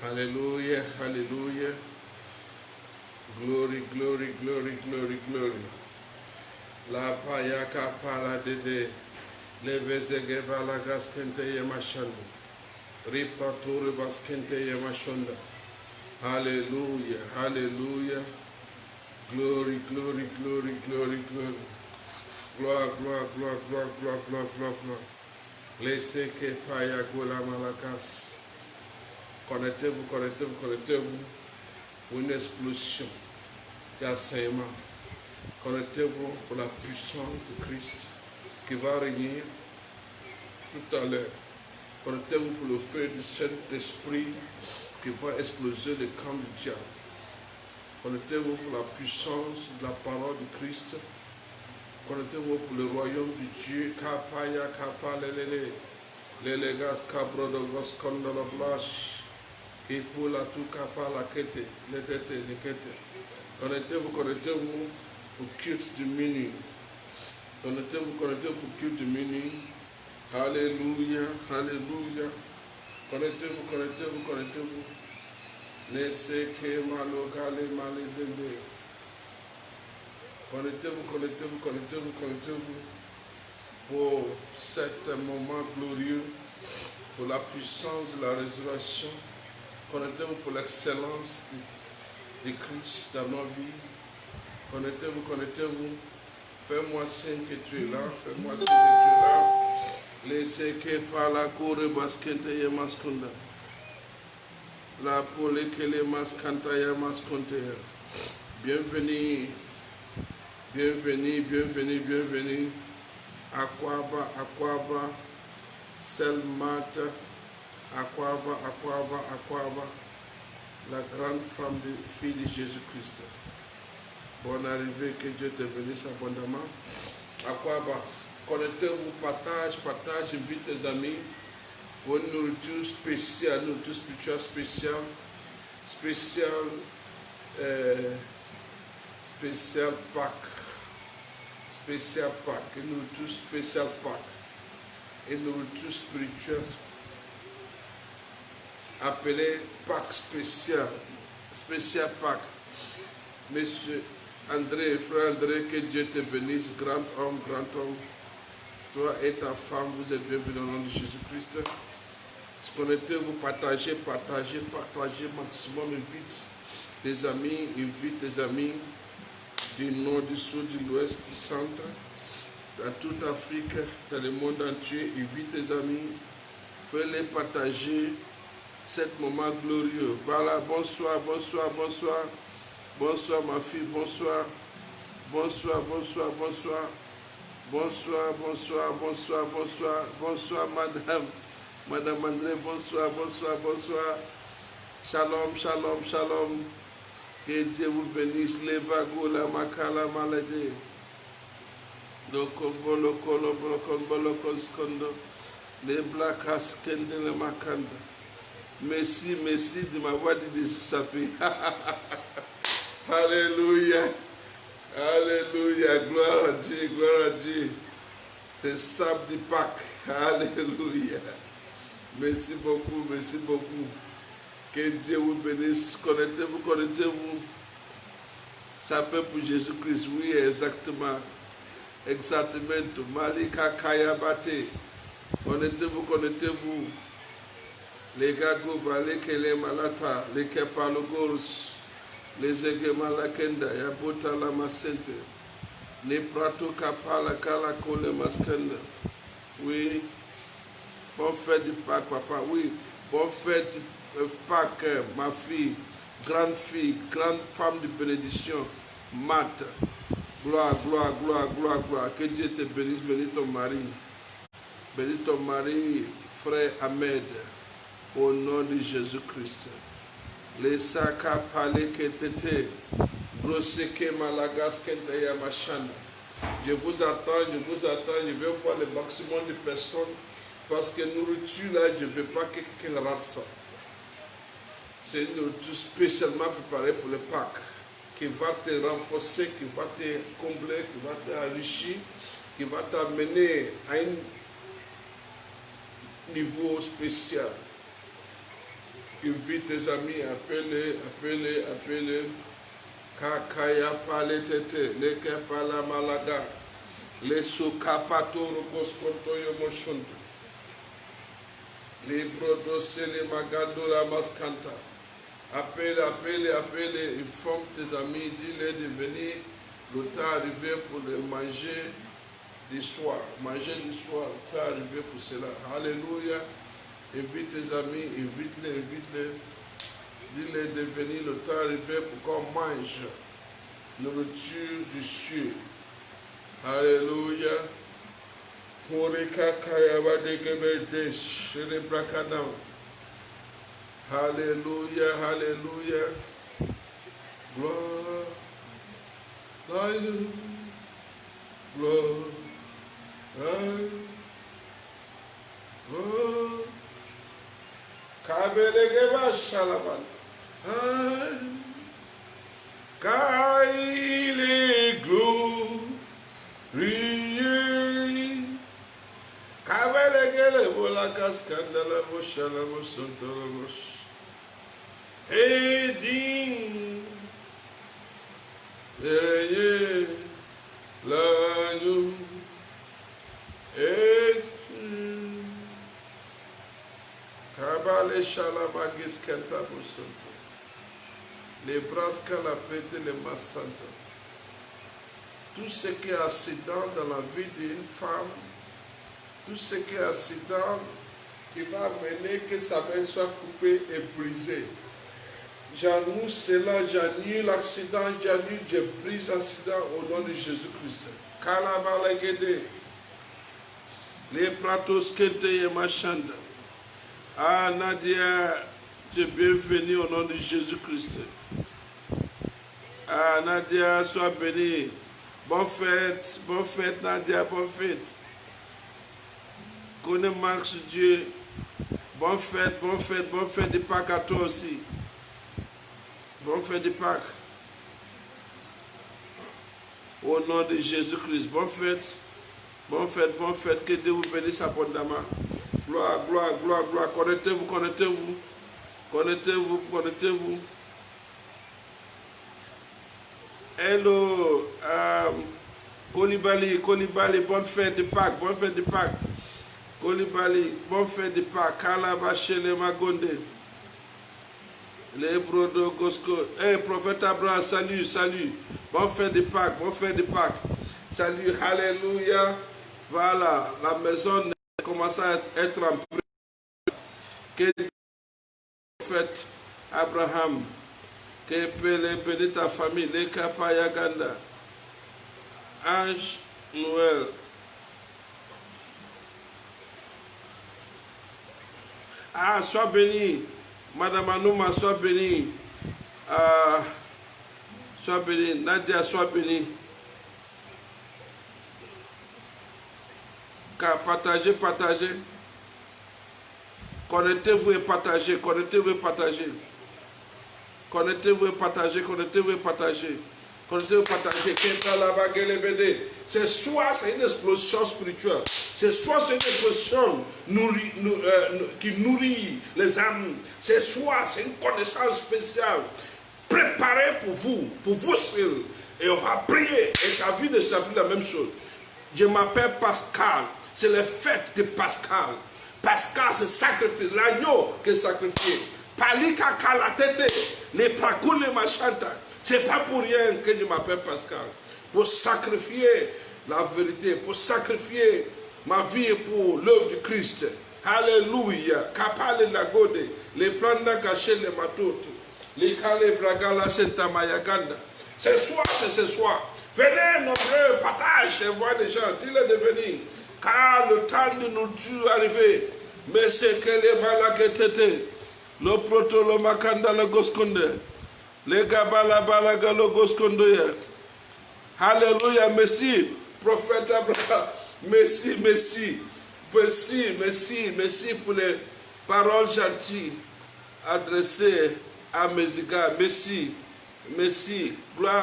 Hallelujah, hallelujah. Glory, glory, glory, glory, glory. La payaka para dede. Lebezege balagas kente yemashanda. Ripaturi baskente yemashanda. Hallelujah, hallelujah. Glory, glory, glory, glory, glory. Gloire, gloire, gloire, gloire, gloire, gloire, gloire, gloire. Laissez que paya gola malakas. Connectez-vous, connectez-vous, connectez-vous pour une explosion d'enseignement. Connectez-vous pour la puissance de Christ qui va régner tout à l'heure. Connectez-vous pour le feu du Saint-Esprit qui va exploser le camp du diable. Connectez-vous pour la puissance de la parole de Christ. Connectez-vous pour le royaume du Dieu. Kapaya, kapalelele. Lélégas, kabrodogos, kondoloblash. Qui pour la tout kapala kete. Les kete. Connectez-vous, connectez-vous pour culte du minuit. Connectez-vous, connectez-vous pour culte du minuit. Alléluia, alléluia. Connectez-vous, connectez-vous, connectez-vous. Laissez que malogale malezende. Connectez-vous, connectez-vous, connectez-vous, connectez-vous pour cet moment glorieux, pour la puissance de la résurrection. Connectez-vous pour l'excellence de Christ dans nos vies. Connectez-vous, connectez-vous. Fais-moi signe que tu es là. Fais-moi signe que tu es là. Laissez que par la cour baskente yemaskunda. La pole que les maskanta yamaskonte. Bienvenue. Bienvenue, bienvenue, bienvenue. Aquaba, Aquaba, Selmata, Aquaba, Aquaba, Aquaba, la grande femme de fille de Jésus-Christ. Bonne arrivée, que Dieu te bénisse abondamment. Aquaba, connectez-vous, partage, partage, invite tes amis pour une nourriture spéciale, nourriture spirituelle spéciale, spécial Pâques. Spécial Pâques, une nourriture spéciale Pâques, une nourriture spirituelle appelée Pâques spécial Pâques. Monsieur André, frère André, que Dieu te bénisse, grand homme, toi et ta femme, vous êtes bienvenus au nom de Jésus-Christ. Connectez-vous, partagez, partagez, partagez maximum, invite tes amis du nord, du sud, de l'ouest, du centre, dans toute Afrique, dans le monde entier. Invite tes amis, fais-les partager cet moment glorieux. Voilà, bonsoir, bonsoir, bonsoir, bonsoir ma fille, bonsoir, bonsoir, bonsoir, bonsoir, bonsoir, bonsoir, bonsoir, bonsoir, bonsoir, madame André, bonsoir, bonsoir, bonsoir, shalom, shalom, shalom. Que Dieu vous bénisse, les bagou, la makala maladie. Les blackas kende le makanda. Merci, merci de m'avoir dit de saper. Alléluia. Alléluia. Gloire à Dieu, gloire à Dieu. C'est samedi Pâques. Alléluia. Merci beaucoup, merci beaucoup. Que Dieu vous bénisse. Connectez-vous, connectez-vous. Ça peut pour Jésus-Christ, oui, exactement. Exactement. Malika Kayabate. Connectez-vous, connectez-vous. Les Gagouba, les Kele Malata, les Kepalogorus, les Egemalakenda, Yabota Lamasente, les Prato Kapala Kalako le Maskenda. Oui. Bonne fête du Pâques, papa. Oui. Bonne fête du Pâques, ma fille, grande femme de bénédiction, Marthe. Gloire, gloire, gloire, gloire, gloire. Que Dieu te bénisse, bénis ton mari. Bénis ton mari, frère Ahmed, au nom de Jésus-Christ. Les saka pale ketete, broseke malagas kentaya machana. Je vous attends, je vais voir le maximum de personnes parce que nourriture là, je ne veux pas que quelqu'un rate ça. C'est une nourriture spécialement préparée pour le Pâques, qui va te renforcer, qui va te combler, qui va t'enrichir, qui va t'amener à un niveau spécial. Invite tes amis, appelez. Kakaya paletete, leke pala malaga, le sukapatoro goskontoyo moshuntu, libro dossier le magado la mascanta. Appelle, informe tes amis, dis-les de venir, le temps arrivé pour les manger du soir. Manger du soir, le temps arrivé pour cela. Alléluia. Invite tes amis, invite-les. Dis-les de venir, le temps arrivé pour qu'on mange nourriture du ciel. Alléluia. Alléluia, alléluia. Gloire, gloire, gloire. Kabelegeba shalaban. Car il est glorieux. Kabelegele bola kaskandala boshala bosontolo bosh. Et digne de l'agneau et Kabale shalamagis kenta bosonto. Les brasques la pété les massantes. Tout ce qui est accident dans la vie d'une femme, tout ce qui est accident qui va mener que sa main soit coupée et brisée. J'annonce cela, j'annule l'accident, je brise l'accident au nom de Jésus-Christ. Kalabalagede, les pratos kente et machanda. Ah Nadia, tu es bienvenue au nom de Jésus-Christ. Ah Nadia, sois bénie. Bonne fête Nadia, bonne fête. Connais Max Dieu. Bonne fête de Pâques à toi aussi. Bonne fête de Pâques. Au nom de Jésus-Christ. Bonne fête. Que Dieu vous bénisse abondamment. Gloire. Connectez-vous. Hello. Kolibali, bonne fête de Pâques. Kolibali, bonne fête de Pâques. Kalabachele Magonde. Les brodo Gosko. Prophète Abraham, salut. Bonne fête de Pâques. Salut, alléluia. Voilà, la maison commence à être en prière. Que le prophète Abraham, que Pele bénisse ta famille, les Kapayaganda, Ange Noël. Ah, sois béni. Madame Anouma, sois béni. Sois béni. Nadia, sois béni. Partagez. Connectez-vous et partagez. C'est soit c'est une explosion spirituelle, c'est soit c'est une explosion qui nourrit les âmes, c'est soit c'est une connaissance spéciale préparée pour vous seuls. Et on va prier et ta vie ne sera plus la même chose. Je m'appelle Pascal, c'est les fêtes de Pascal. Pascal, c'est sacrifice, l'agneau qui est sacrifié. Palika kalatete, les prakoul les machanta. C'est pas pour rien que je m'appelle Pascal. Pour sacrifier la vérité, pour sacrifier ma vie pour l'œuvre du Christ. Alléluia. Kapale lagode, les pranda caché les matotes, les kale bragala senta mayaganda. C'est ce soir. Venez nombreux, partage, voir les gens, dis-le de venir. Car le temps de nous tuer arrivé. Mais c'est que les malaketete, le proto, le makanda, le goskonde, les gabala balaga, le goskonde. Alléluia, merci, prophète Abraham. Merci pour les paroles gentilles adressées à mes égards. Merci. Gloire.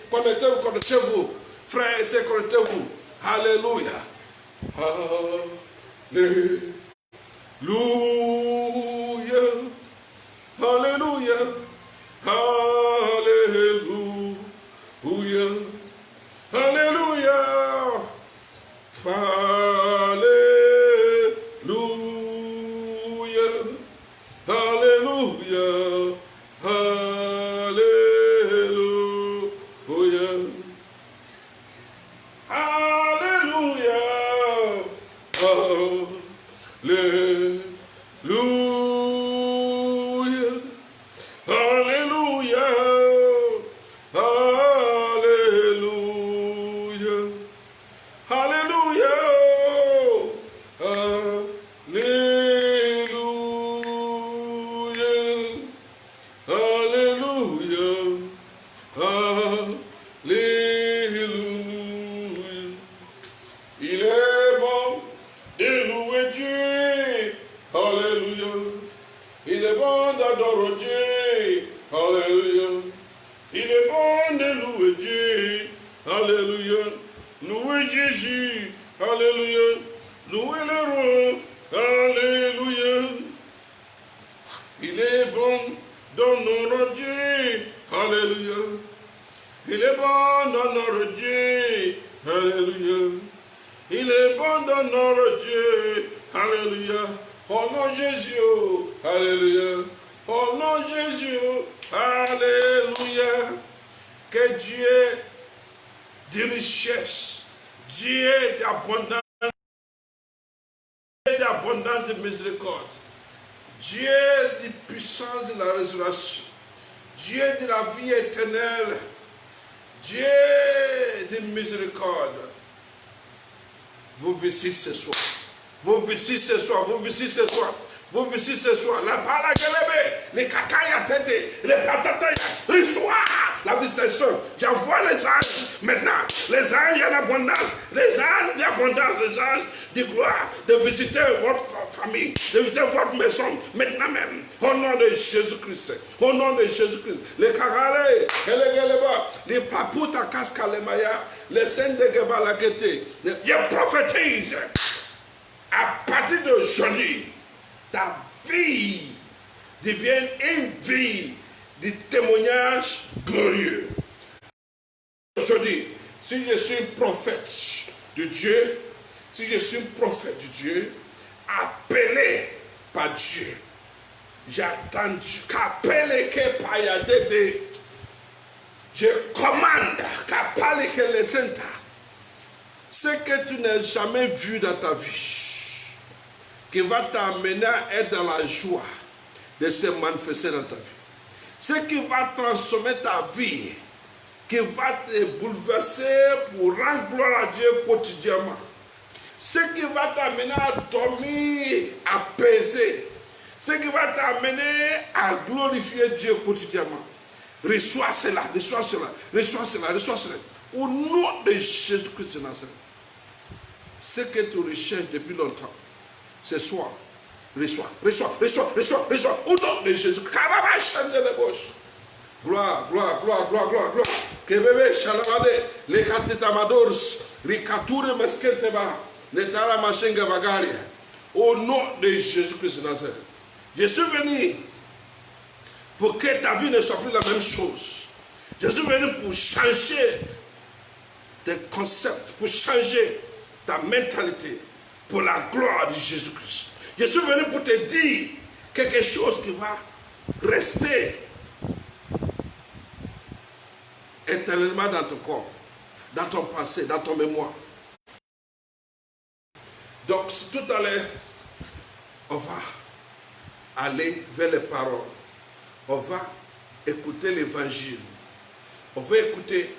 Connectez-vous. Frères et sœurs, connectez-vous. Alléluia. Alléluia. d'adorer Dieu. Alléluia. Il est bon de louer Dieu. Alléluia. Louez Jésus. Alléluia. Louez le roi. Alléluia. Il est bon d'honorer Dieu. Alléluia. Il est bon d'honorer Dieu. Alléluia. Il est bon d'honorer Dieu. Alléluia. Au nom de Jésus. Alléluia. Au nom de Jésus. Alléluia. Que Dieu de richesse, Dieu d'abondance de miséricorde, Dieu de puissance de la résurrection, Dieu de la vie éternelle, Dieu de miséricorde, vous visitez ce soir. Vous visitez ce soir, vous visitez ce soir, vous visitez ce soir. La parole les kakaya tête, les patataya, l'histoire, la visitation. J'envoie les anges maintenant. Les anges en abondance, les anges d'abondance, les anges de gloire, de visiter votre famille, de visiter votre maison, maintenant même. Au nom de Jésus-Christ, au nom de Jésus-Christ. Les kakaré, les papouta kaskalemaya, les saints de Gebalakete, je prophétise. À partir d'aujourd'hui, ta vie devient une vie de témoignage glorieux. Aujourd'hui, si je suis un prophète de Dieu, si je suis un prophète de Dieu, appelé par Dieu, j'attends qu'appelé que payadede, je commande qu'appelé que les saints, ce que tu n'as jamais vu dans ta vie, qui va t'amener à être dans la joie de se manifester dans ta vie. Ce qui va transformer ta vie, qui va te bouleverser pour rendre gloire à Dieu quotidiennement. Ce qui va t'amener à dormir apaisé. Ce qui va t'amener à glorifier Dieu quotidiennement. Reçois cela, reçois cela, reçois cela, reçois cela. Au nom de Jésus-Christ de Nazareth. Ce que tu recherches depuis longtemps. Ce soir, reçois. Au nom de Jésus. Gloire. Que bébé chalamade, les katitamadors, les katoure mesketeba, les taramachenga bagaria. Au nom de Jésus-Christ de Nazareth. Je suis venu pour que ta vie ne soit plus la même chose. Je suis venu pour changer tes concepts, pour changer ta mentalité. Pour la gloire de Jésus-Christ. Je suis venu pour te dire quelque chose qui va rester éternellement dans ton corps, dans ton passé, dans ton mémoire. Donc, tout à l'heure, on va aller vers les paroles. On va écouter l'évangile. On va écouter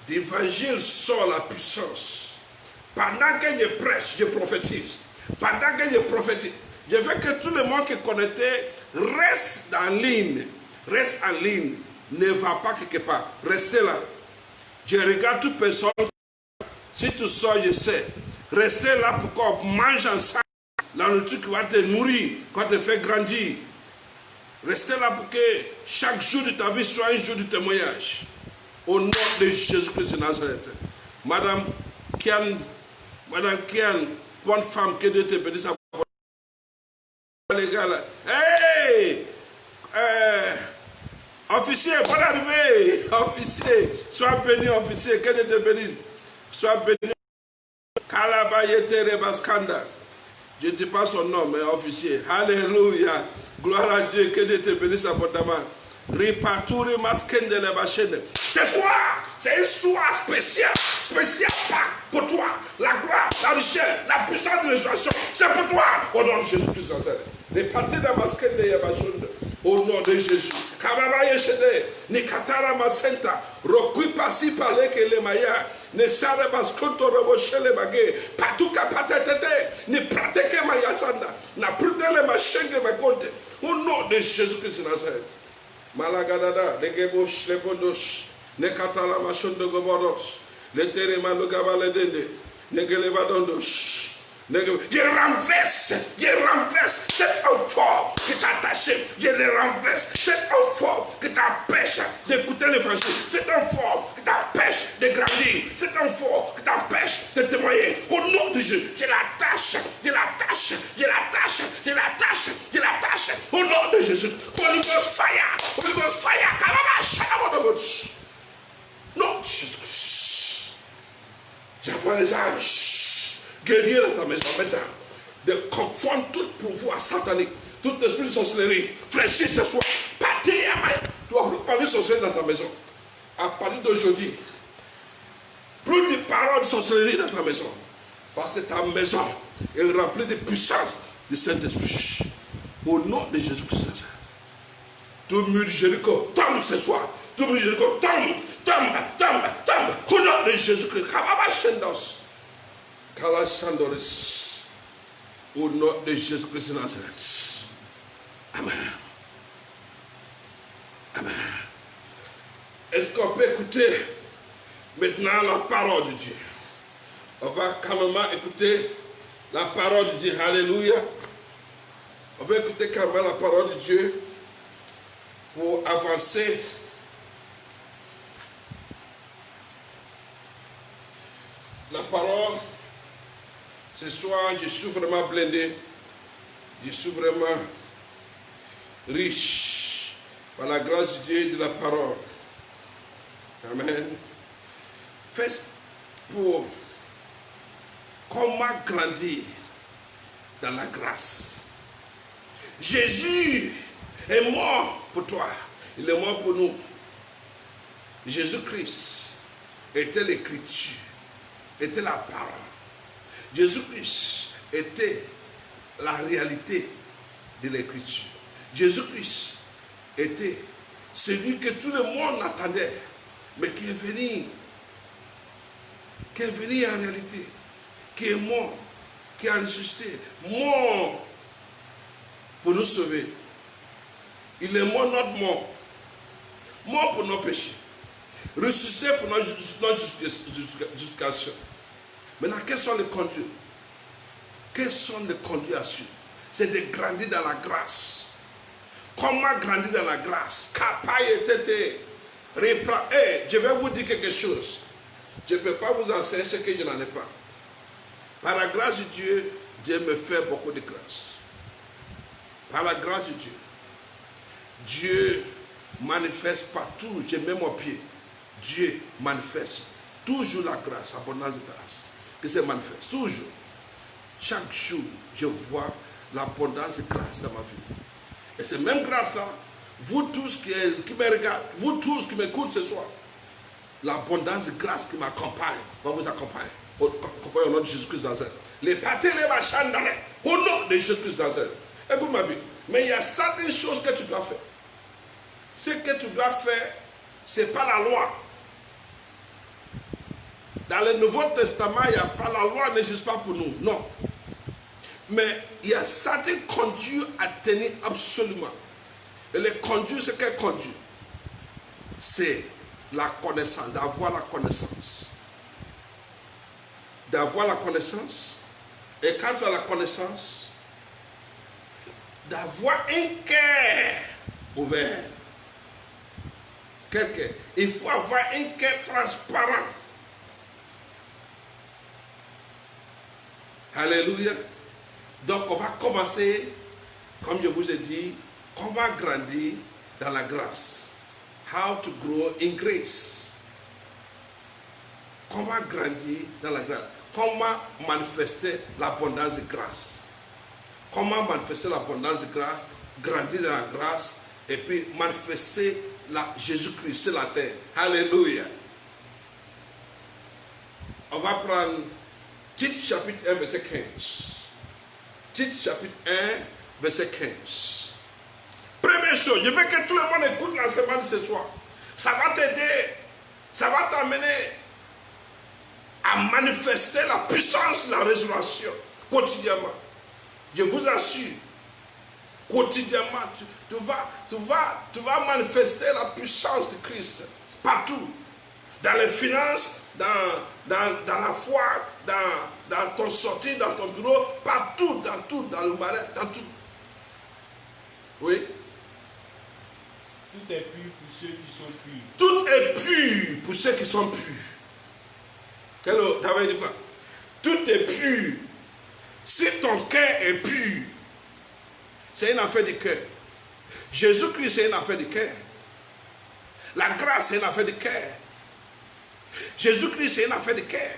l'évangile sur la puissance. Pendant que je prêche, je prophétise. Pendant que je prophétise, je veux que tout le monde qui connecté reste en ligne. Reste en ligne. Ne va pas quelque part. Restez là. Je regarde toute personne. Si tu sors, je sais. Restez là pour qu'on mange ensemble. La nourriture qui va te nourrir, qui va te faire grandir. Restez là pour que chaque jour de ta vie soit un jour de témoignage. Au nom de Jésus-Christ de Nazareth. Madame Kian, bonne femme, que Dieu te bénisse. Les gars là. Hey! Officier, bonne arrivée. Officier, sois béni, officier, que Dieu te bénisse. Sois béni. Kalabayete Rebaskanda. Je ne dis pas son nom, mais officier. Alléluia. Gloire à Dieu, que Dieu te bénisse abondamment. Ripaturi maskende le bachene. Ce soir, c'est un soir spécial pour toi. La gloire, la richesse, la puissance de résurrection, c'est pour toi. Au nom de Jésus-Christ de Nazareth. Ripaturi maskende le bachene. Au nom de Jésus. Kababa yeshede, ni katara masenta, rokui pasi pale ke le maya, ne sare baskonto roboche le bagé, patuka patetete, ni prateke mayasanda, na prudele le machenge makonte. Au nom de Jésus-Christ de Nazareth. Malagadada, les gebosh, les bondos, les katala machon de gobodos, les terema le gabaledende, les gelebadondos. Je renverse cet homme fort qui t'a attaché. Je les renverse. Cette forme qui t'empêche d'écouter l'évangile. Cette forme qui t'empêche de grandir. Cette forme qui t'empêche de témoigner. Au nom de Jésus, je l'attache. Au nom de Jésus. Holy Ghost fire. Holy Ghost fire. Non, Jésus-Christ. J'envoie les anges guerriers dans ta maison maintenant. De confondre tout pouvoir satanique, tout esprit de sorcellerie, fraîchir ce soir, partir à main. Tu vas plus parler de sorcellerie dans ta maison. À partir d'aujourd'hui, plus de paroles de sorcellerie dans ta maison. Parce que ta maison est remplie de puissance du Saint-Esprit. Au nom de Jésus-Christ. Tout mur de Jéricho, tombe ce soir. Tout mur de Jéricho, tombe. Au nom de Jésus-Christ. Au nom de Jésus-Christ de Nazareth. Amen. Amen. Est-ce qu'on peut écouter maintenant la parole de Dieu? On va calmement écouter la parole de Dieu. Alléluia. On va écouter calmement la parole de Dieu pour avancer. La parole, ce soir, je suis vraiment blindé. Je suis vraiment riche par la grâce de Dieu et de la parole. Amen. Faites pour comment grandir dans la grâce. Jésus est mort pour toi. Il est mort pour nous. Jésus-Christ était l'écriture, était la parole. Jésus-Christ était la réalité de l'écriture. Jésus-Christ était celui que tout le monde attendait, mais qui est venu en réalité, qui est mort, qui a ressuscité, mort pour nous sauver. Il est mort notre mort, mort pour nos péchés, ressuscité pour notre justification. Maintenant, quels sont les conduits? Quels sont les conduits à suivre? C'est de grandir dans la grâce. Comment grandir dans la grâce? Je vais vous dire quelque chose. Je ne peux pas vous enseigner ce que je n'en ai pas. Par la grâce de Dieu, Dieu me fait beaucoup de grâce. Par la grâce de Dieu, Dieu manifeste partout. Je mets mon pied. Dieu manifeste toujours la grâce, abondance de grâce. Que c'est manifeste, toujours. Chaque jour, je vois l'abondance de grâce dans ma vie. Et cette même grâce-là, vous tous qui me regardez, vous tous qui m'écoutent ce soir, l'abondance de grâce qui m'accompagne va vous accompagner. Au nom de Jésus-Christ d'Azar. Les pâtés, les machins, au nom de Jésus-Christ d'Azar. Écoute ma vie. Mais il y a certaines choses que tu dois faire. Ce que tu dois faire, ce n'est pas la loi. Dans le Nouveau Testament, il n'y a pas la loi, n'existe pas pour nous. Non. Mais il y a certains conduits à tenir absolument. Et les conduits, c'est quel conduit? C'est la connaissance, d'avoir la connaissance. D'avoir la connaissance. Et quand tu as la connaissance, d'avoir un cœur ouvert. Quel cœur? Il faut avoir un cœur transparent. Alléluia. Donc on va commencer, comme je vous ai dit, comment grandir dans la grâce. How to grow in grace. Comment grandir dans la grâce. Comment manifester l'abondance de grâce. Comment manifester l'abondance de grâce, grandir dans la grâce, et puis manifester Jésus-Christ sur la terre. Alléluia. On va prendre Tite chapitre 1, verset 15. Tite chapitre 1, verset 15. Première chose, je veux que tout le monde écoute l'enseignement de ce soir. Ça va t'aider, ça va t'amener à manifester la puissance de la résurrection quotidiennement. Je vous assure, quotidiennement, tu vas manifester la puissance de Christ partout. Dans les finances, dans la foi, dans ton sortie, dans ton bureau, partout, dans le marais, dans tout. Oui. est pur pour ceux qui sont purs. Tout est pur pour ceux qui sont purs. David dit quoi? Tout est pur. Si ton cœur est pur, c'est une affaire du cœur. Jésus-Christ, c'est une affaire du cœur. La grâce, c'est une affaire du cœur. Jésus-Christ, c'est une affaire du cœur.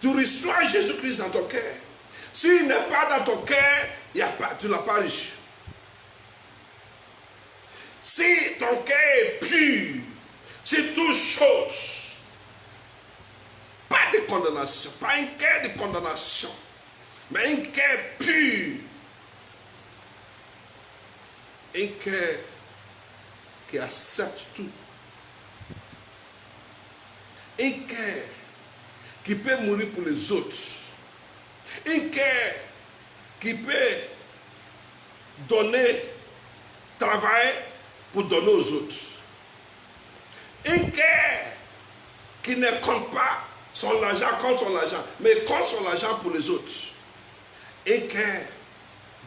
Tu reçois Jésus-Christ dans ton cœur. S'il n'est pas dans ton cœur, tu ne l'as pas reçu. Si ton cœur est pur, c'est toute chose. Pas de condamnation, pas un cœur de condamnation, mais un cœur pur. Un cœur qui accepte tout. Un cœur qui peut mourir pour les autres. Un cœur qui peut donner, travailler pour donner aux autres. Un cœur qui ne compte pas son argent comme son argent, mais compte son argent pour les autres. Un cœur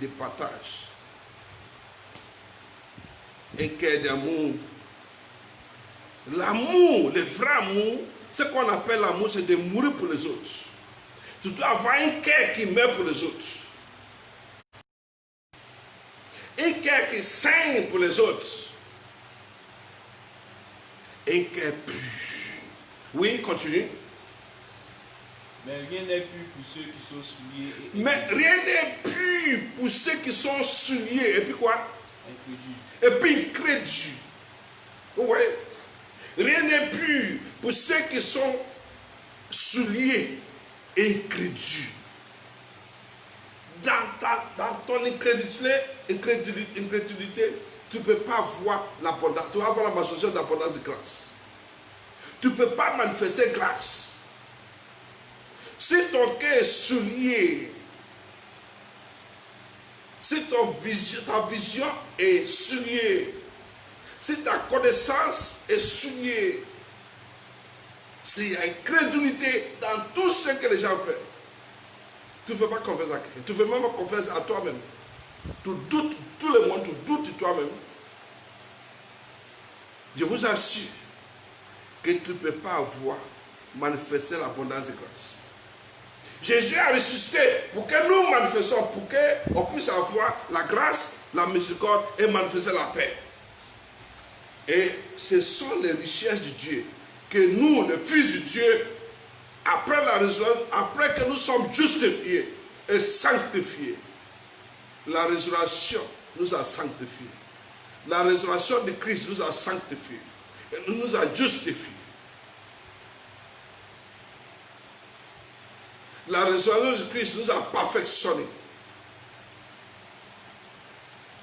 de partage. Un cœur d'amour. L'amour, le vrai amour, ce qu'on appelle l'amour, c'est de mourir pour les autres. Tu dois avoir un cœur qui meurt pour les autres. Un cœur qui saigne pour les autres. Un cœur pur. Oui, continue. Mais rien n'est pur pour ceux qui sont souillés. Mais rien n'est pur pour ceux qui sont souillés. Et puis quoi? Incrédules. Et puis incrédules. Vous voyez? Rien n'est pur pour ceux qui sont souillés et incrédules. Dans ton incrédulité, tu ne peux pas voir l'abondance. Tu vas voir la manifestation de l'abondance de grâce. Tu ne peux pas manifester grâce. Si ton cœur est souillé, si ta vision est souillée, si ta connaissance est souillée, s'il y a incrédulité dans tout ce que les gens font, tu ne fais pas confiance à quelqu'un. Tu ne fais même pas confiance à toi-même. Tu doutes, tout le monde, tu doutes de toi-même. Je vous assure que tu ne peux pas avoir manifesté l'abondance de grâce. Jésus a ressuscité pour que nous manifestions, pour qu'on puisse avoir la grâce, la miséricorde et manifester la paix. Et ce sont les richesses de Dieu que nous, les fils de Dieu, après la résurrection, après que nous sommes justifiés et sanctifiés, la résurrection nous a sanctifiés. La résurrection de Christ nous a sanctifiés et nous a justifiés. La résurrection de Christ nous a perfectionnés.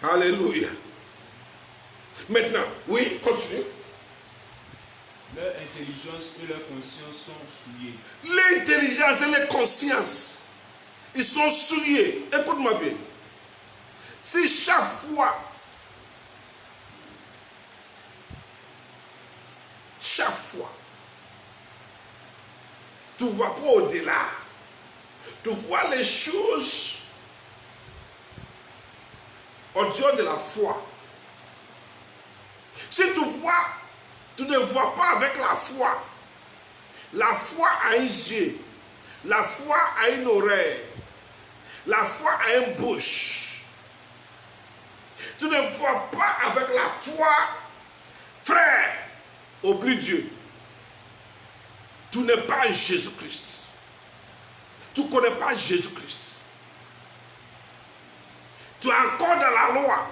Alléluia. Maintenant, oui, continue. Leur intelligence et leur conscience sont souillées. L'intelligence et les consciences, ils sont souillés. Écoute-moi bien. Si chaque fois, tu ne vois pas au-delà, tu vois les choses au-delà de la foi. Si tu ne vois pas avec la foi. La foi a un yeux, la foi a une oreille, la foi a une bouche. Tu ne vois pas avec la foi, frère, oublie Dieu. Tu n'es pas Jésus-Christ. Tu ne connais pas Jésus-Christ. Tu es encore dans la loi.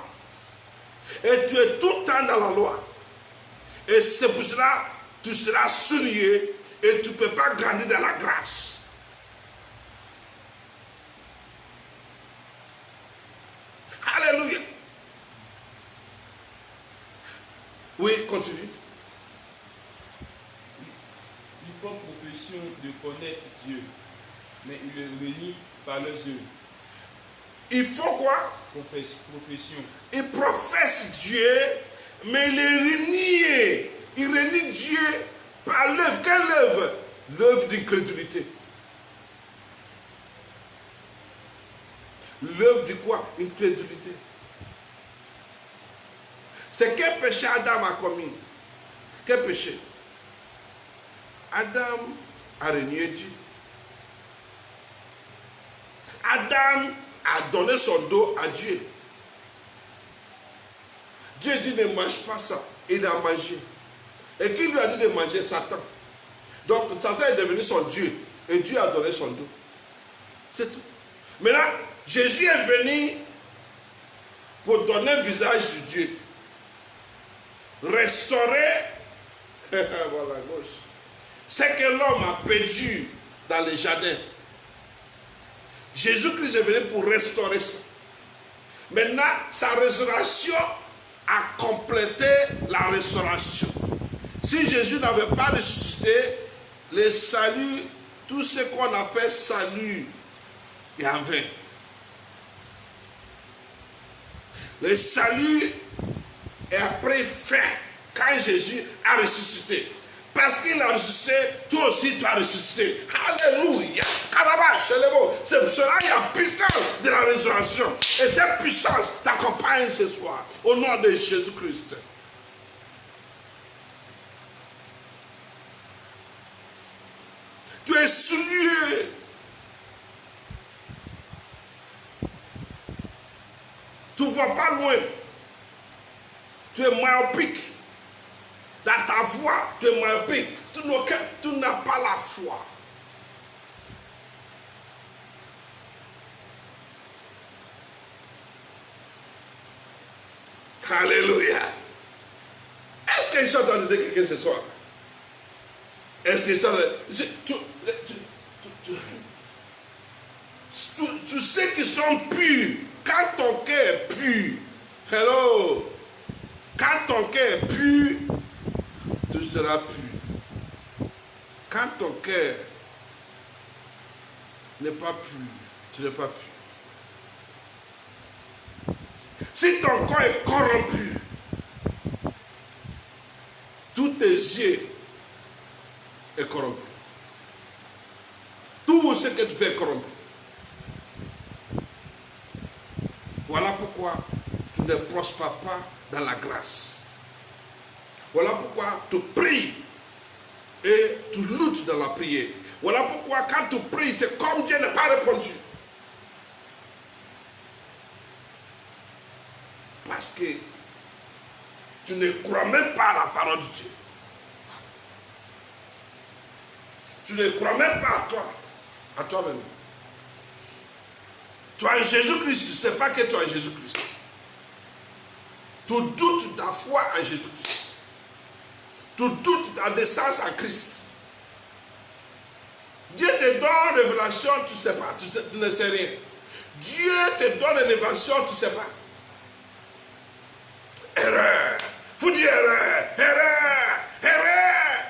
Et tu es tout le temps dans la loi. Et c'est pour cela que tu seras souillé et tu ne peux pas grandir dans la grâce. Alléluia. Oui, continue. Ils font profession de connaître Dieu, mais ils le renient par leurs œuvres. Ils font quoi? Profession. Ils professent Dieu, mais ils renient Dieu par l'œuvre. Quelle œuvre? L'œuvre d'incrédulité. L'œuvre de quoi? Incrédulité. C'est quel péché Adam a commis? Quel péché? Adam a renié Dieu. Adam a donné son dos à Dieu. Dieu dit ne mange pas ça. Il a mangé. Et qui lui a dit de manger? Satan. Donc Satan est devenu son Dieu. Et Dieu a donné son dos. C'est tout. Maintenant, Jésus est venu pour donner un visage sur Dieu. Restaurer voilà, gauche. C'est que l'homme a perdu dans les jardins. Jésus-Christ est venu pour restaurer ça. Maintenant, sa résurrection a complété la restauration. Si Jésus n'avait pas ressuscité, le salut, tout ce qu'on appelle salut, est en vain. Le salut est après fin quand Jésus a ressuscité. Parce qu'il a ressuscité, toi aussi tu as ressuscité. Alléluia. C'est pour cela qu'il y a puissance de la résurrection. Et cette puissance t'accompagne ce soir. Au nom de Jésus-Christ. Tu es souillé. Tu ne vois pas loin. Tu es myopique. Dans ta voix, tu es myopique. Tu n'as pas la foi. Alléluia. Est-ce que je suis en train de dire quelqu'un ce soir? Est-ce que je suis en train de... Tu sais qu'ils sont purs. Quand ton cœur est pur. Hello. Quand ton cœur est pur, tu seras pur. Quand ton cœur n'est pas pur, tu n'es pas pur. Si ton corps est corrompu, tous tes yeux sont corrompus. Tout ce que tu fais est corrompu. Voilà pourquoi tu ne prospères pas dans la grâce. Voilà pourquoi tu pries et tu luttes dans la prière. Voilà pourquoi quand tu pries, c'est comme Dieu n'a pas répondu. Parce que tu ne crois même pas à la parole de Dieu. Tu ne crois même pas à toi-même. Tu as Jésus-Christ, tu ne sais pas que tu as Jésus-Christ. Tu doutes ta foi en Jésus-Christ. Tu doutes ta naissance en Christ. Dieu te donne une révélation, tu ne sais pas, tu ne sais rien. Dieu te donne une révélation, tu ne sais pas. Erreur. Faut dire erreur, erreur, erreur.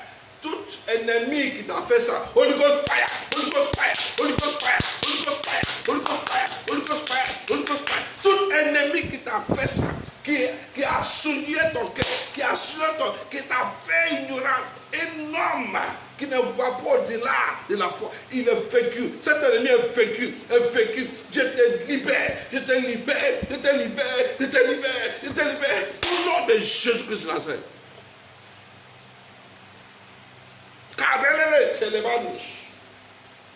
Tout ennemi qui t'a fait ça, Holy Ghost fire, Holy Ghost fire, Holy Ghost fire, Holy Ghost fire, Holy Ghost fire, Holy Ghost fire, Holy Ghost fire. Tout ennemi qui t'a fait ça, qui a souillé ton cœur, qui t'a fait ignorance, énorme, qui ne voit pas au-delà de la foi. Il est vaincu. Cet ennemi est vaincu, Je te libère, je te libère, je te libère, je te libère, je te libère. Au nom de Jésus-Christ de Nazareth. Kabelele celebanus.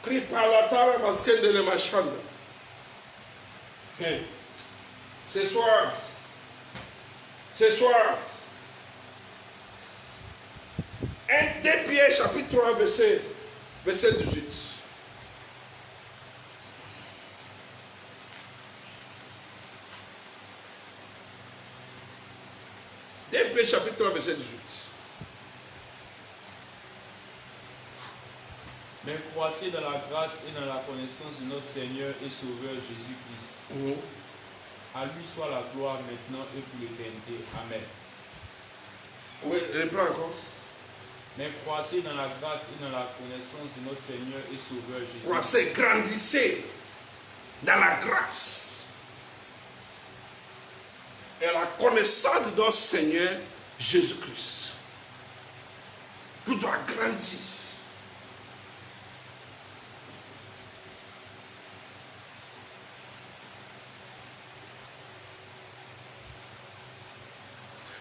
Kripalatara maskendele machanda. Ce soir, 2 Pierre chapitre 3 verset 18. 2 Pierre chapitre 3 verset 18. Mais croissez dans la grâce et dans la connaissance de notre Seigneur et Sauveur Jésus-Christ. À lui soit la gloire maintenant et pour l'éternité. Amen. Oui, reprends encore. Mais croissez dans la grâce et dans la connaissance de notre Seigneur et Sauveur Jésus. Croissez, grandissez dans la grâce et la connaissance de notre Seigneur Jésus-Christ. Tu dois grandir.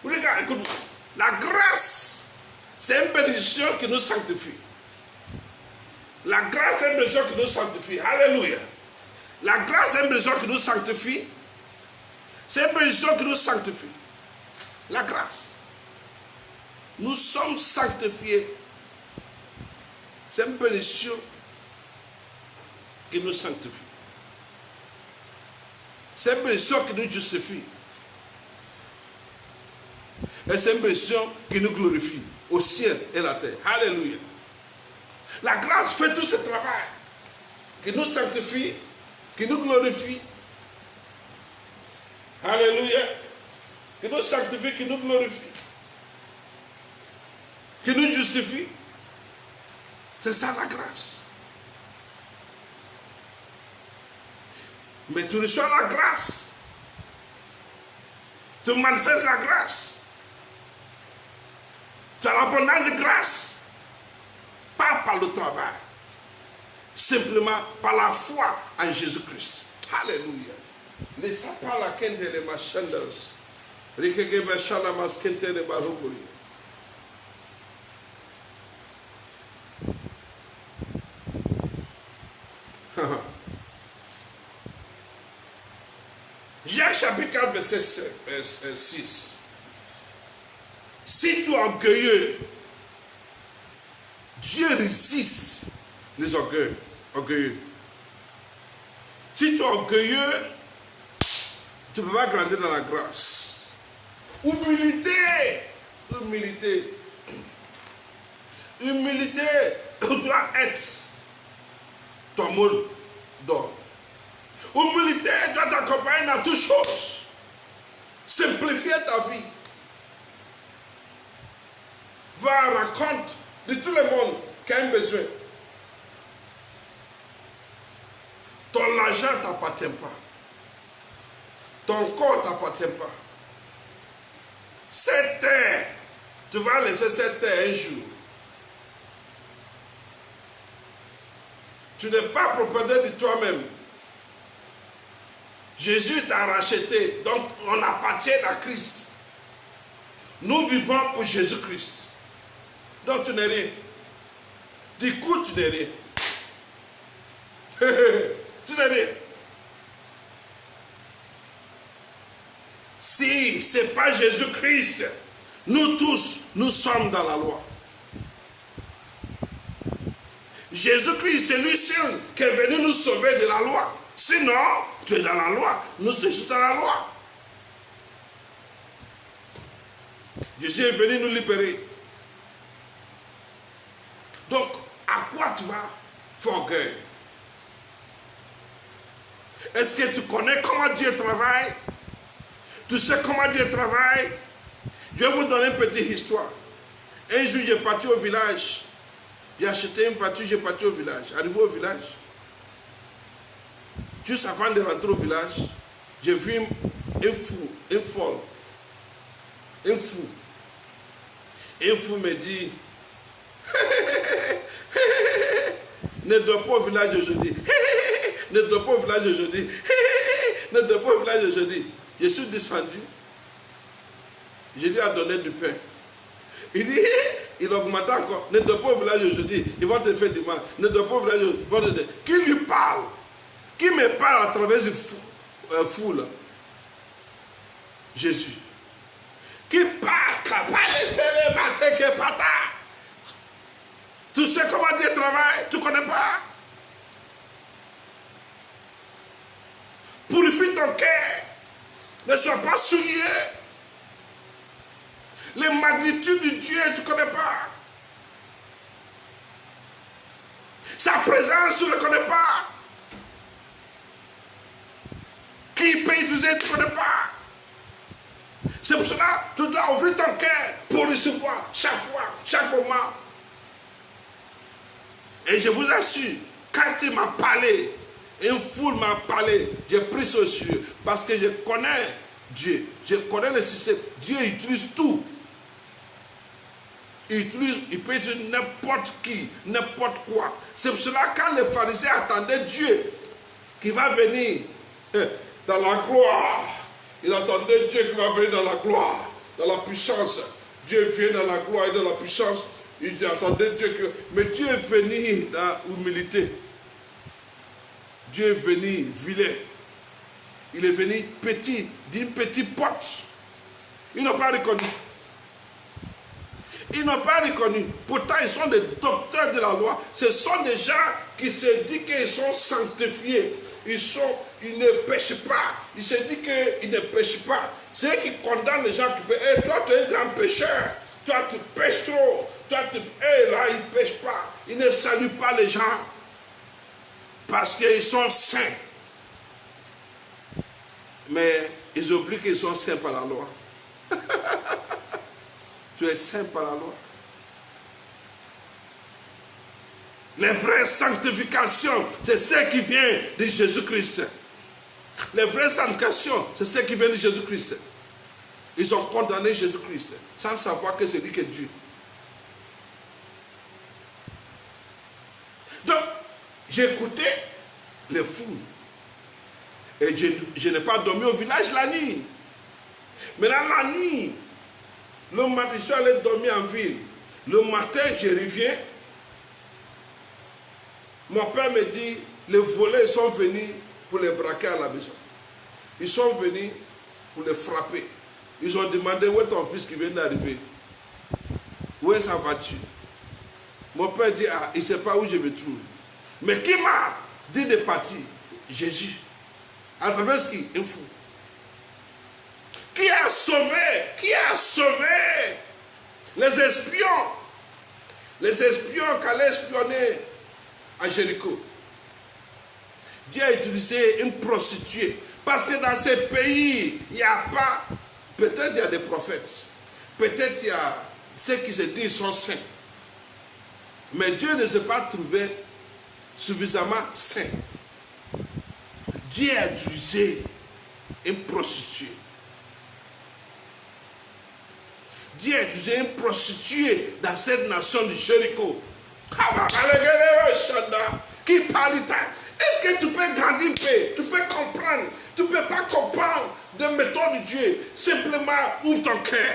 Regarde, écoute-moi. La grâce, c'est une bénédiction qui nous sanctifie. La grâce est une bénédiction qui nous sanctifie. Alléluia. La grâce est une bénédiction qui nous sanctifie. C'est une bénédiction qui nous sanctifie. La grâce. Nous sommes sanctifiés. C'est une bénédiction qui nous sanctifie. C'est une bénédiction qui nous justifie. Et c'est une bénédiction qui nous glorifie au ciel et la terre. Alléluia. La grâce fait tout ce travail qui nous sanctifie, qui nous glorifie. Alléluia. Qui nous sanctifie, qui nous glorifie, qui nous justifie. C'est ça la grâce. Mais tu reçois la grâce. Tu manifestes la grâce. Tu as l'abondance de grâce. Pas par le travail. Simplement par la foi en Jésus-Christ. Alléluia. Les sapins la kende les machanders. Rikeke bachala maskente les barogori. Jacques chapitre 4 verset 6. Si tu es orgueilleux, Dieu résiste les orgueilleux. Si tu es orgueilleux, tu ne peux pas grandir dans la grâce. Humilité doit être ton mot d'ordre. Humilité doit t'accompagner dans toutes choses. Simplifier ta vie. Va à la rencontre de tout le monde qui a un besoin. Ton argent ne t'appartient pas. Ton corps ne t'appartient pas. Cette terre, tu vas laisser cette terre un jour. Tu n'es pas propriétaire de toi-même. Jésus t'a racheté, donc on appartient à Christ. Nous vivons pour Jésus-Christ. Donc tu n'es rien. Du coup, tu n'es rien. Tu n'es rien. Si ce n'est pas Jésus-Christ, nous tous, nous sommes dans la loi. Jésus-Christ, c'est lui seul qui est venu nous sauver de la loi. Sinon, tu es dans la loi. Nous sommes juste dans la loi. Jésus est venu nous libérer. Donc, à quoi tu vas faire orgueil? Est-ce que tu connais comment Dieu travaille? Tu sais comment Dieu travaille? Je vais vous donner une petite histoire. Un jour, j'ai parti au village. J'ai acheté une voiture, j'ai parti au village. Arrivé au village, juste avant de rentrer au village, j'ai vu un fou, un folle. Un fou. Un fou me dit, ne dors pas au village aujourd'hui. Ne dors pas au village aujourd'hui. Ne dors pas au village aujourd'hui. Je suis descendu. Je lui ai donné du pain. Il dit, il augmente encore. Ne dors pas au village aujourd'hui. Ils vont te faire du mal. Ne dors pas au village aujourd'hui. Qui lui parle? Qui me parle à travers une foule? Jésus. Qui parle? Tu sais comment Dieu travaille? Tu ne connais pas? Purifie ton cœur. Ne sois pas souillé. Les magnitudes de Dieu, tu ne connais pas. Sa présence, tu ne le connais pas. Qui peut utiliser, tu ne connais pas. C'est pour cela que tu dois ouvrir ton cœur pour recevoir chaque fois, chaque moment. Et je vous assure, quand il m'a parlé, une foule m'a parlé, j'ai pris ce sujet parce que je connais Dieu, je connais le système. Dieu utilise tout. Il peut utiliser n'importe qui, n'importe quoi. C'est pour cela que quand les pharisiens attendaient Dieu qui va venir dans la gloire, ils attendaient Dieu qui va venir dans la gloire. dans la puissance. Dieu vient dans la gloire et dans la puissance. Ils attendaient Dieu. Mais Dieu est venu dans l'humilité. Dieu est venu vilain. Il est venu petit, d'une petite porte. Ils n'ont pas reconnu. Ils n'ont pas reconnu. Pourtant, ils sont des docteurs de la loi. Ce sont des gens qui se disent qu'ils sont sanctifiés. Ils ne pêchent pas. Ils se disent qu'ils ne pêchent pas. C'est eux qui condamnent les gens qui pêchent. Hey, toi, tu es un grand pécheur. Toi, tu pêches trop. Toi, là, ils ne pêchent pas. Ils ne saluent pas les gens. Parce qu'ils sont saints. Mais ils oublient qu'ils sont saints par la loi. Tu es saint par la loi. Les vraies sanctifications, c'est ce qui vient de Jésus-Christ. Les vraies sanctifications, c'est ce qui vient de Jésus-Christ. Ils ont condamné Jésus-Christ sans savoir que c'est lui qui est Dieu. Donc, j'ai écouté les foules. Et je n'ai pas dormi au village la nuit. Mais dans la nuit, le matin, je suis allé dormir en ville. Le matin, je reviens. Mon père me dit, les voleurs sont venus pour les braquer à la maison. Ils sont venus pour les frapper. Ils ont demandé, où est ton fils qui vient d'arriver? Où est sa voiture? Mon père dit, ah, il ne sait pas où je me trouve. Mais qui m'a dit de partir? Jésus. À travers ce qui est fou. Qui a sauvé les espions qui allaient espionner à Jéricho? Dieu a utilisé une prostituée. Parce que dans ces pays, il n'y a pas, peut-être il y a des prophètes, peut-être il y a ceux qui se disent sont saints. Mais Dieu ne s'est pas trouvé suffisamment saint. Dieu a utilisé une prostituée. Dieu a utilisé une prostituée dans cette nation de Jéricho. Qui parle italien. Est-ce que tu peux grandir un peu? Tu peux comprendre? Tu ne peux pas comprendre des méthodes de Dieu. Simplement, ouvre ton cœur.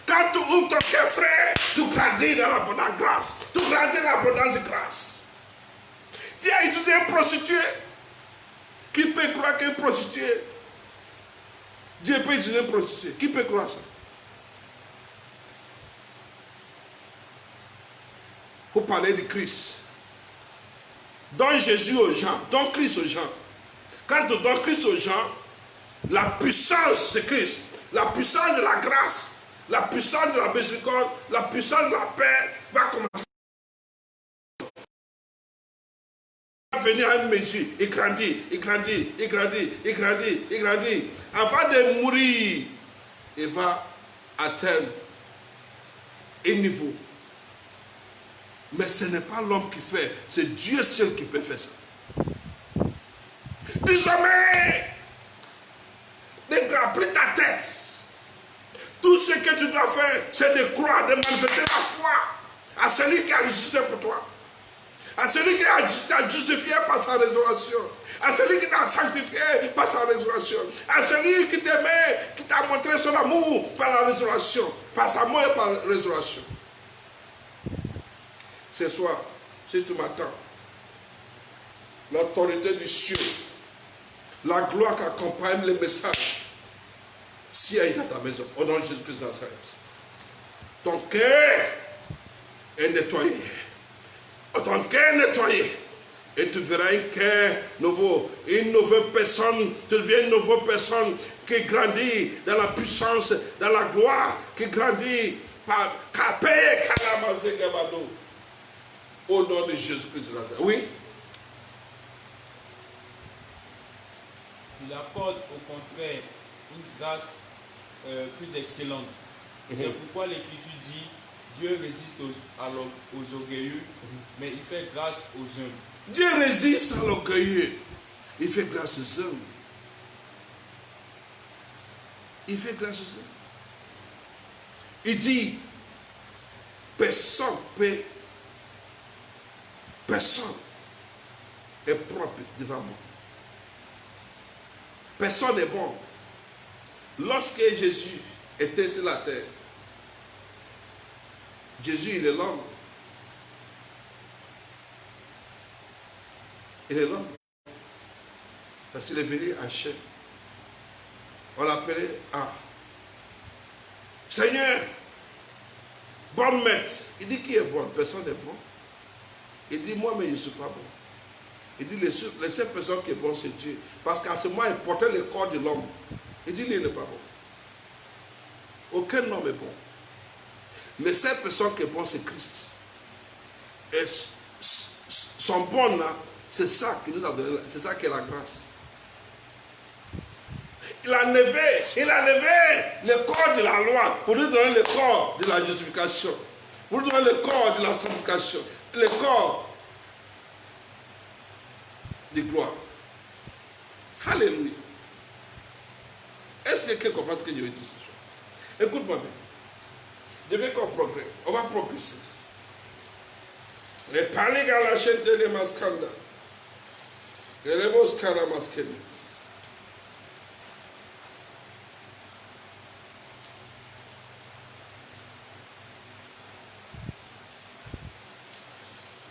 Quand tu ouvres ton cœur, frère, tu grandis dans l'abondance de grâce. Tu grandis dans l'abondance de grâce. Dieu a utilisé une prostituée. Qui peut croire qu'une prostituée? Dieu peut utiliser une prostituée. Qui peut croire ça? Il faut parler de Christ. Donne Jésus aux gens, donne Christ aux gens. Quand tu donnes Christ aux gens, la puissance de Christ, la puissance de la grâce, la puissance de la miséricorde, la puissance de la paix va commencer à venir à une mesure. Il grandit, il grandit, il grandit, il grandit, il grandit. Avant de mourir, il va atteindre un niveau. Mais ce n'est pas l'homme qui fait, c'est Dieu seul qui peut faire ça. Désormais, ne remplis ta tête. Tout ce que tu dois faire, c'est de croire, de manifester la foi à celui qui a ressuscité pour toi, à celui qui t'a justifié par sa résurrection, à celui qui t'a sanctifié par sa résurrection, à celui qui t'aimait, qui t'a montré son amour par la résurrection, par sa mort et par la résurrection. Ce soir, si tu m'attends, l'autorité du ciel, la gloire qui accompagne le message, si elle est dans ta maison, au nom de Jésus-Christ de Nazareth, ton cœur est nettoyé. Ton cœur est nettoyé. Et tu verras un cœur nouveau, une nouvelle personne, tu deviens une nouvelle personne qui grandit dans la puissance, dans la gloire, qui grandit par Kapé Kalamazé Gabado. Au nom de Jésus-Christ de Nazareth. Oui? Il accorde au contraire une grâce plus excellente. C'est pourquoi l'Écriture dit, Dieu résiste aux orgueilleux, mais il fait grâce aux humbles. Dieu résiste à l'orgueilleux. Il fait grâce aux hommes. Il fait grâce aux hommes. Il dit, personne est propre devant moi. Personne n'est bon. Lorsque Jésus était sur la terre. Jésus, il est l'homme. Il est l'homme. Parce qu'il est venu en chair. On l'appelait Seigneur, bon maître. Il dit qui est bon? Personne n'est bon. Il dit moi, mais je ne suis pas bon. Il dit les seules personnes qui est bon, c'est Dieu. Parce qu'à ce moment, il portait le corps de l'homme. Il dit lui, il n'est pas bon. Aucun homme est bon. Les seules personnes qui est bon, c'est Christ. Et son bon là, c'est ça qui nous a donné, c'est ça qui est la grâce. Il a levé le corps de la loi pour nous donner le corps de la justification, pour nous donner le corps de la sanctification, le corps de gloire. Alléluia. Est-ce que quelqu'un comprend ce que je veux dire ce soir? Écoute-moi bien. Je veux qu'on progresse. On va progresser. Les paliers à la chaîne de l'Emaskanda. Et les Moskara Maskeni.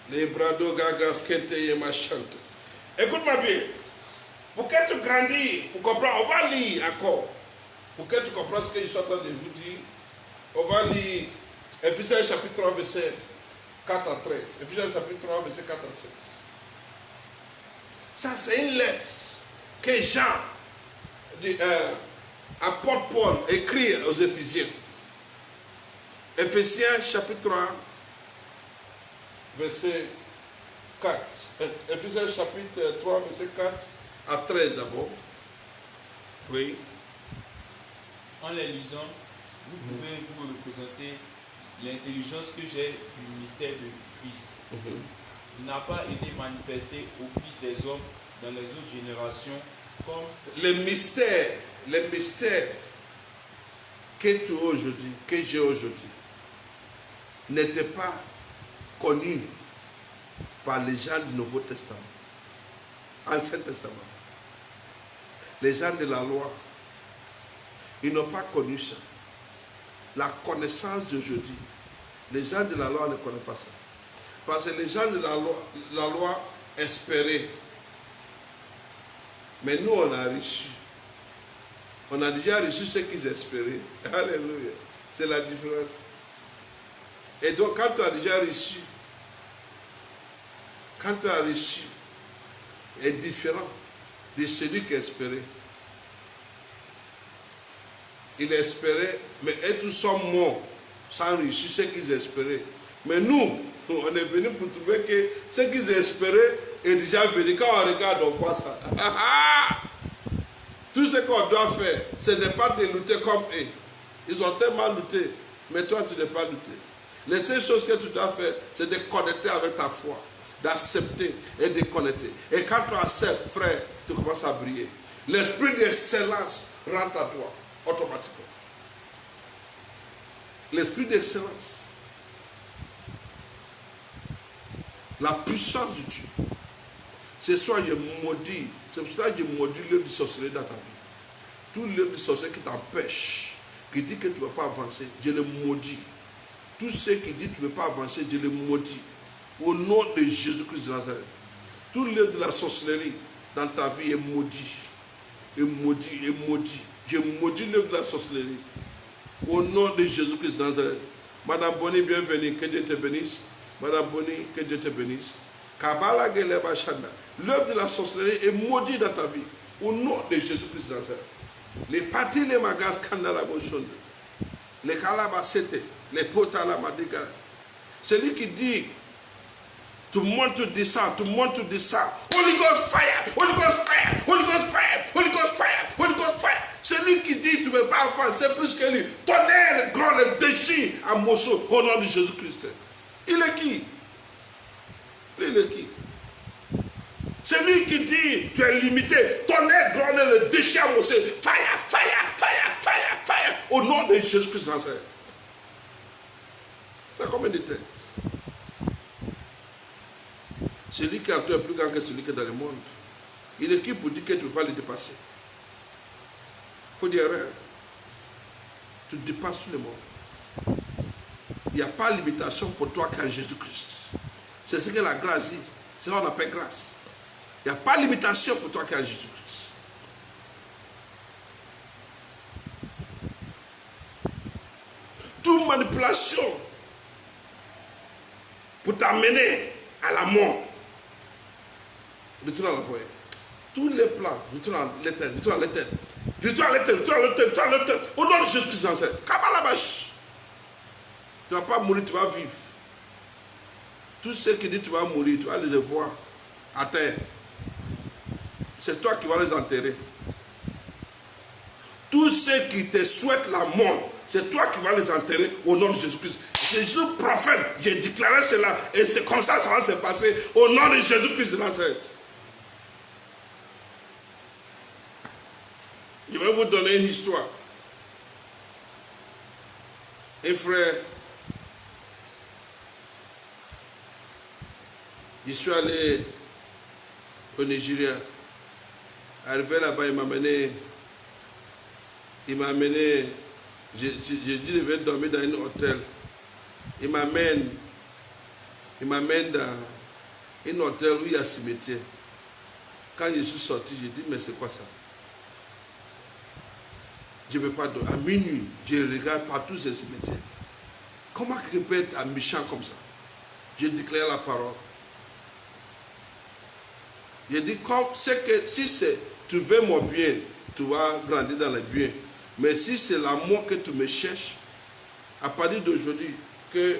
Les brado gagas kente yemachante. Écoute-moi bien. Pour que tu grandis, pour comprendre, on va lire encore. Pour que tu comprennes ce que je suis en train de vous dire, on va lire Éphésiens chapitre 3, verset 4 à 13. Éphésiens chapitre 3, verset 4 à 16. Ça, c'est une lettre que Jean, apôtre Paul, écrit aux Éphésiens. Éphésiens chapitre 3, verset 4. Éphésiens chapitre 3, verset 4 à 13 d'abord. Oui. En les lisant, vous pouvez vous représenter l'intelligence que j'ai du mystère de Christ. Il n'a pas été manifesté au Fils des hommes dans les autres générations comme... Les mystères que tu as aujourd'hui, que j'ai aujourd'hui, n'étaient pas connus par les gens du Nouveau Testament, Ancien Testament. Les gens de la loi, ils n'ont pas connu ça. La connaissance d'aujourd'hui, les gens de la loi ne connaissent pas ça. Parce que les gens de la loi espéraient. Mais nous, on a reçu. On a déjà reçu ce qu'ils espéraient. Alléluia. C'est la différence. Et donc, quand tu as déjà reçu, est différent de celui qui espérait. Il espérait, mais eux tous sont morts sans réussir ce qu'ils espéraient. Mais nous, on est venus pour trouver que ce qu'ils espéraient est déjà venu. Quand on regarde, on voit ça. Tout ce qu'on doit faire, ce n'est pas de lutter comme eux. Ils ont tellement lutté, mais toi, tu n'es pas lutté. Les seules choses que tu dois faire, c'est de connecter avec ta foi, d'accepter et de connecter. Et quand tu acceptes, frère, tu commences à briller. L'esprit d'excellence rentre à toi, automatiquement. L'esprit d'excellence. La puissance de Dieu. Ce soir, je maudis. C'est pour ça que je maudis l'œuvre du sorcellerie dans ta vie. Tout l'œuvre du sorcellerie qui t'empêche, qui dit que tu ne vas pas avancer, je le maudis. Tout ce qui dit que tu ne peux pas avancer, je le maudis. Au nom de Jésus-Christ de Nazareth. Tout l'œuvre de la sorcellerie dans ta vie est maudit. Et maudit, et maudit. Je maudis l'œuvre de la sorcellerie. Au nom de Jésus-Christ de Nazareth. Madame Bonnie, bienvenue. Que Dieu te bénisse. Madame Bonnie, que Dieu te bénisse. Kabbalah Geleba Shanda. L'œuvre de la sorcellerie est maudite dans ta vie. Au nom de Jésus-Christ de Nazareth. Les parties, les magas, kandala boshonde. Les kalabasete, les potala madigara. Celui qui dit, tout le monde te descend, tout le monde te descend. Holy Ghost fire, Holy Ghost fire, Holy Ghost fire, Holy Ghost fire, Holy Ghost fire. Celui qui dit, tu ne peux pas avancer plus que lui. Tonnerre, grand, le déchire à morceaux au nom de Jésus-Christ. Il est qui? Il est qui? Celui qui dit tu es limité, tonnerre, grand, le déchire à morceaux. Fire, fire, fire, fire, fire. Au nom de Jésus-Christ. Il y a combien de têtes? Celui qui a toi est plus grand que celui qui est dans le monde. Il est qui pour dire que tu ne peux pas le dépasser? Il faut dire rien. tu dépasses tout le monde. Il n'y a pas de limitation pour toi qu'en Jésus-Christ. C'est ce que la grâce dit. C'est ce qu'on appelle grâce. Il n'y a pas de limitation pour toi qu'en Jésus-Christ. Toute manipulation pour t'amener à la mort, retourne à l'envoyer. Tous les plans, retourne à l'éternel, retourne à l'éternel. Retourne à l'éternel, retourne à l'éternel, retourne à l'éternel. Au nom de Jésus-Christ Nazareth. Kabalabash. Tu ne vas pas mourir, tu vas vivre. Tous ceux qui disent que tu vas mourir, tu vas les voir à terre. C'est toi qui vas les enterrer. Tous ceux qui te souhaitent la mort, c'est toi qui vas les enterrer au nom de Jésus-Christ. Jésus prophète, j'ai déclaré cela et c'est comme ça va se passer au nom de Jésus-Christ de Nazareth. Je vais vous donner une histoire. Un frère, je suis allé au Nigeria. Arrivé là-bas, il m'a amené, j'ai dit je vais dormir dans un hôtel. Il m'amène dans un hôtel où il y a un cimetière. Quand je suis sorti, j'ai dit, mais c'est quoi ça? Je ne peux pas dormir. À minuit, je regarde partout ces cimetières. Comment quelqu'un peut être méchant comme ça? Je déclare la parole. Je dis, si tu veux mon bien, tu vas grandir dans le bien. Mais si c'est la mort que tu me cherches, à partir d'aujourd'hui, que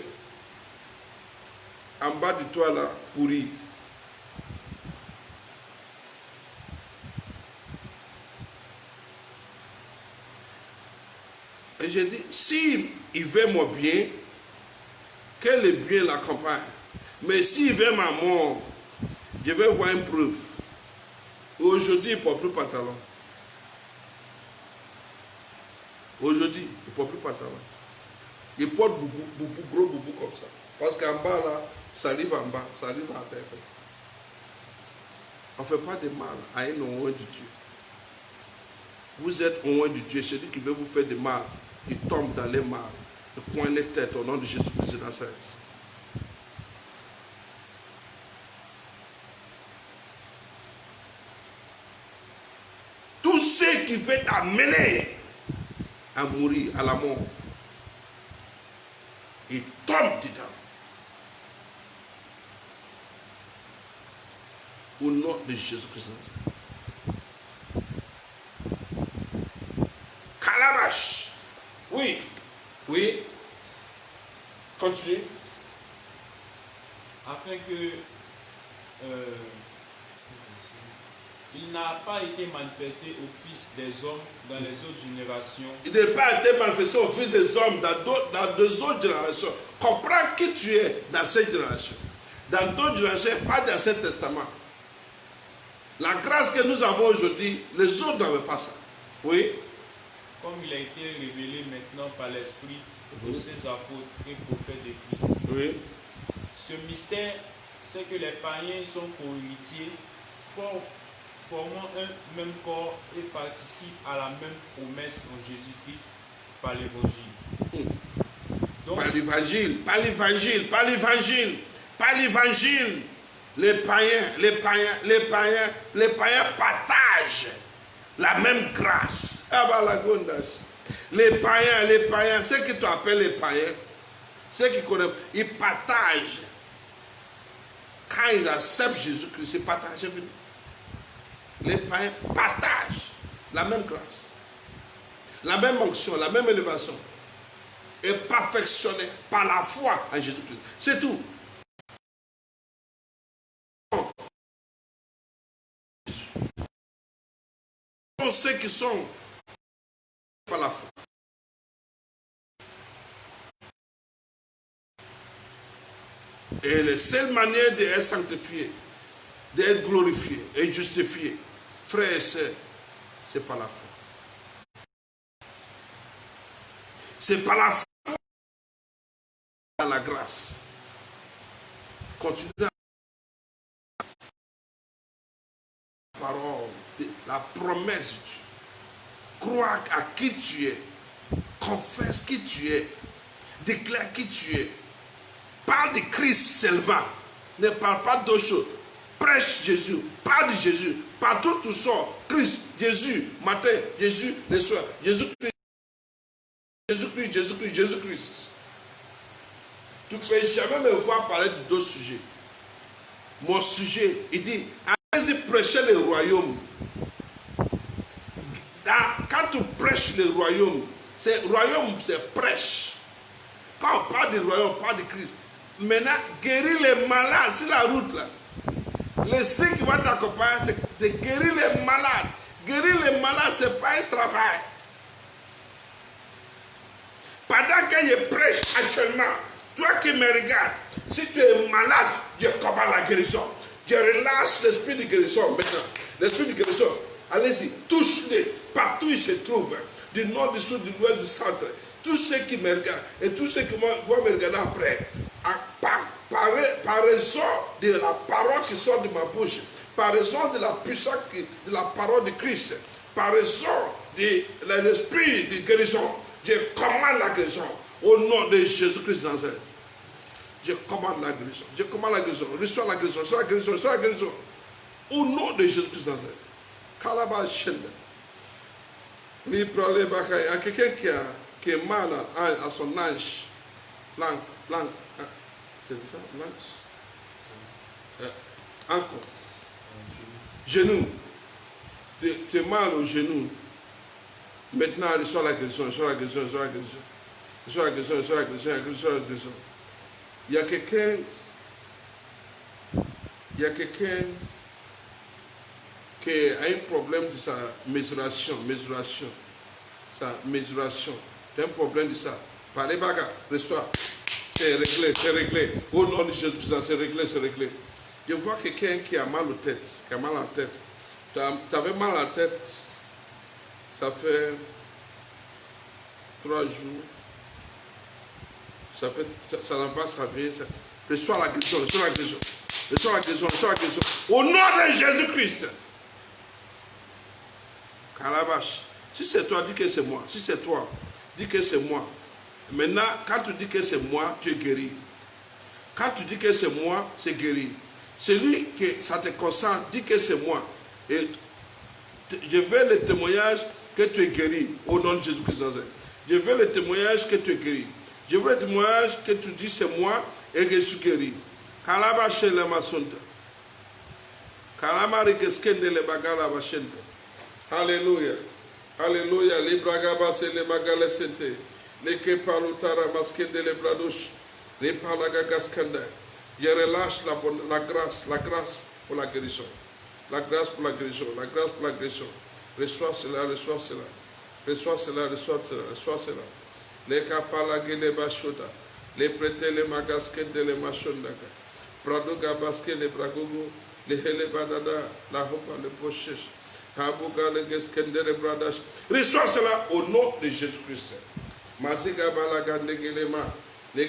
en bas de toi là, pourri. Et j'ai dit, s'il veut mon bien, que le bien l'accompagne. Mais s'il veut ma mort, je vais voir une preuve. Aujourd'hui, il ne porte plus pantalon. Aujourd'hui, il ne porte plus pantalon. Il porte boubou, gros boubou comme ça. Parce qu'en bas, là, ça arrive en bas, ça arrive en terre. On ne fait pas de mal à un oint de Dieu. Vous êtes oint de Dieu. Celui qui veut vous faire de mal, il tombe dans les mal. Il coince les têtes au nom de Jésus-Christ de Nazareth. Tous ceux qui veulent t'amener à mourir, à la mort, ils tombent dedans. Au nom de Jésus-Christ. Calabash. Oui. Oui. Continue. Afin que il n'a pas été manifesté au Fils des hommes dans les autres générations. Il n'a pas été manifesté au Fils des hommes dans deux autres générations. Comprends qui tu es dans cette génération. Dans d'autres générations, pas dans l'Ancien Testament. La grâce que nous avons aujourd'hui, les autres n'avaient pas ça. Oui. Comme il a été révélé maintenant par l'Esprit aux saints apôtres et prophètes de Christ. Oui. Ce mystère, c'est que les païens sont co-héritiers, formant un même corps et participent à la même promesse en Jésus-Christ par l'évangile. Donc, Par l'évangile, par l'évangile, par l'évangile, par l'évangile. Les païens partagent la même grâce. Les païens, ceux que tu appelles les païens, ceux qui connaissent, ils partagent. Quand ils acceptent Jésus-Christ, ils partagent. C'est fini. Les païens partagent la même grâce, la même onction, la même élévation, et perfectionnés par la foi en Jésus-Christ. C'est tout. Ceux qui sont par la foi. Et la seule manière d'être sanctifié, d'être glorifié et justifié, frères et sœurs, c'est par la foi. C'est par la foi dans la grâce. Continuez à la parole, la promesse de Dieu. Crois à qui tu es. confesse qui tu es. Déclare qui tu es. Parle de Christ seulement. Ne parle pas d'autre chose. Prêche Jésus. Parle de Jésus. Partout tu sors. Christ, Jésus, matin, Jésus, le soir. Jésus-Christ. Jésus-Christ, Jésus-Christ, Jésus-Christ. Tu ne peux jamais me voir parler de d'autres sujets. Mon sujet, il dit, allez-y prêcher le royaume. Quand tu prêches le royaume, c'est prêche. Quand on parle du royaume, on parle de Christ. Maintenant, guérir les malades sur la route là. Le signe qui va t'accompagner, c'est de guérir les malades. Guérir les malades, ce n'est pas un travail. Pendant que je prêche actuellement, toi qui me regardes, si tu es malade, je commande la guérison. Je relâche l'esprit de guérison maintenant. L'esprit de guérison, allez-y, touche-les partout où ils se trouvent. Du nord, du sud, du ouest, du centre. Tous ceux qui me regardent et tous ceux qui vont me regarder après, par raison de la parole qui sort de ma bouche, par raison de la puissance de la parole de Christ, par raison de l'esprit de guérison, je commande la guérison au nom de Jésus-Christ de Nazareth. Je commande la guérison. Je commande la guérison. Reçois la guérison. Reçois la guérison. Reçois la guérison. Au nom de Jésus-Christ de Nazareth. Kalaba Shenda. Il y a quelqu'un qui est mal à son hanche. Langue. C'est ça, hanche? Encore. Genou. Tu es mal au genou. Maintenant, reçois la guérison. Reçois la guérison. Reçois la guérison. Reçois la guérison. Reçois la guérison. Reçois la guérison. Il y a quelqu'un qui a un problème de sa mésuration. Sa mésuration. Tu as un problème de ça. Par les bagarres, reçois. C'est réglé. Au nom de Jésus-Christ, c'est réglé. Je vois quelqu'un qui a mal aux têtes, qui a mal en tête. Tu avais mal en tête, ça fait 3 jours. Ça n'a pas servi. Reçois la guérison, reçois la guérison. Au nom de Jésus-Christ. Calabash. Si c'est toi, dis que c'est moi. Si c'est toi, dis que c'est moi. Maintenant, quand tu dis que c'est moi, tu es guéri. Quand tu dis que c'est moi, c'est guéri. Celui que ça te concerne, dis que c'est moi. Et je veux le témoignage que tu es guéri au nom de Jésus-Christ. Je veux le témoignage que tu es guéri. Je veux le témoignage que tu dis c'est moi et que je suis guéri. Kalaba shele masonta. Kalama rikeskende le bagala bashende. Alléluia. Alléluia. Les bragabas et les magales sente. Les kepalutara maskende les bradouches. Les palagagaskanda. Je relâche la grâce pour la guérison. La grâce pour la guérison. Reçois cela. Les kapalagé les bachota. Les prêter les magaskende les machondaka. Prado gabaske les bragogo. Les helebadada. La hopa les pochesh. Habuga les geskende les bradash. Reçois cela au nom de Jésus-Christ. Masiga balagande gelema. Les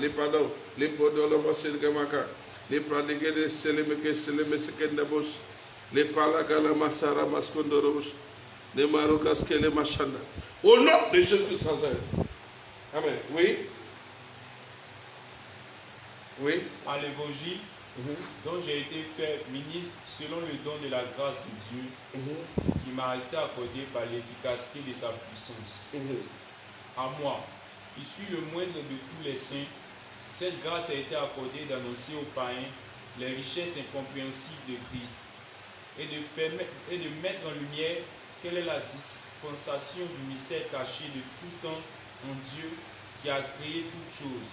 pardons, les podos, le mosilgamaka, les pradigues, les selemekendabos, les palagala masara maskondoros, les marokas que les machanda. Au nom de Jésus-Christ. Amen. Oui. À l'évangile, dont j'ai été fait ministre selon le don de la grâce de Dieu, qui m'a été accordé par l'efficacité de sa puissance. À moi, qui suis le moindre de tous les saints, cette grâce a été accordée d'annoncer aux païens les richesses incompréhensibles de Christ et de mettre en lumière quelle est la dispensation du mystère caché de tout temps en Dieu qui a créé toutes choses,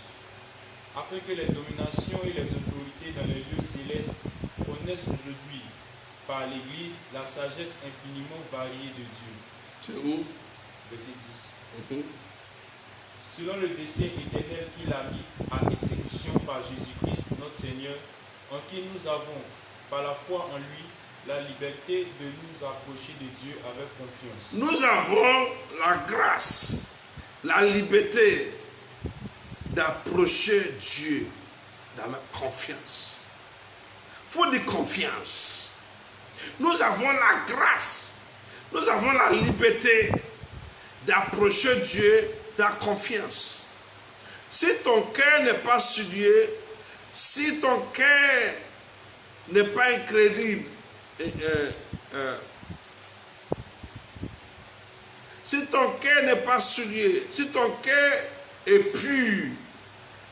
afin que les dominations et les autorités dans les lieux célestes connaissent aujourd'hui par l'Église la sagesse infiniment variée de Dieu. C'est où? Verset 10. Selon le dessein éternel qu'il a mis à exécution par Jésus-Christ notre Seigneur, en qui nous avons, par la foi en lui, la liberté de nous approcher de Dieu avec confiance. Nous avons la grâce, la liberté d'approcher Dieu dans la confiance. Il faut de confiance. Nous avons la grâce, nous avons la liberté d'approcher Dieu, ta confiance. Si ton cœur n'est pas souillé, si ton cœur n'est pas incrédible, si ton cœur n'est pas souillé, si ton cœur est pur,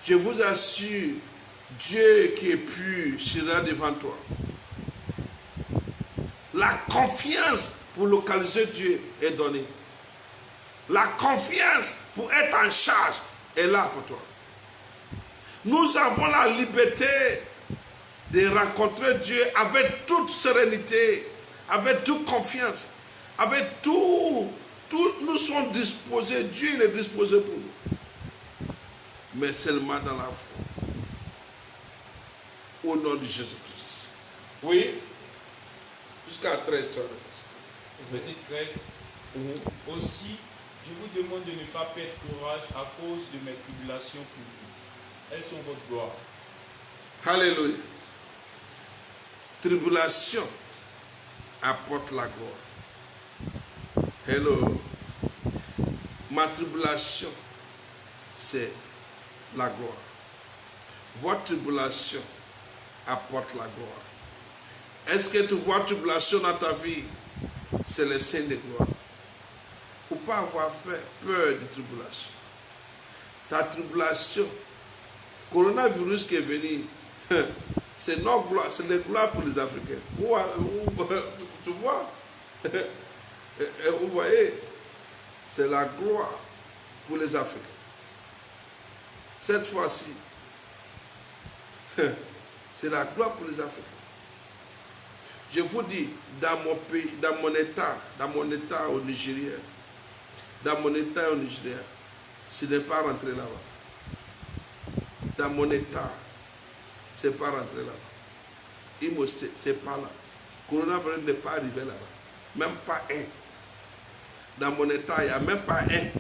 je vous assure, Dieu qui est pur sera devant toi. La confiance pour localiser Dieu est donnée. La confiance pour être en charge est là pour toi. Nous avons la liberté de rencontrer Dieu avec toute sérénité, avec toute confiance, avec tout. Nous sommes disposés, Dieu il est disposé pour nous. Mais seulement dans la foi. Au nom de Jésus-Christ. Oui. Jusqu'à 13. Verset 13. Aussi, je vous demande de ne pas perdre courage à cause de mes tribulations pour vous. Elles sont votre gloire. Alléluia. Tribulation apporte la gloire. Hello. Ma tribulation, c'est la gloire. Votre tribulation apporte la gloire. Est-ce que tu vois tribulation dans ta vie? C'est le signe de gloire. Il ne faut pas avoir peur de tribulation. Ta tribulation, le coronavirus qui est venu, c'est notre gloire, c'est la gloire pour les Africains. Tu vois? Vous voyez? C'est la gloire pour les Africains. Cette fois-ci, c'est la gloire pour les Africains. Je vous dis, dans mon pays, dans mon état au Nigeria, ce n'est pas rentré là-bas. Dans mon état, ce n'est pas rentré là-bas. Imo State, ce n'est pas là. Coronavirus n'est pas arrivé là-bas. Même pas un. Dans mon état, il n'y a même pas un.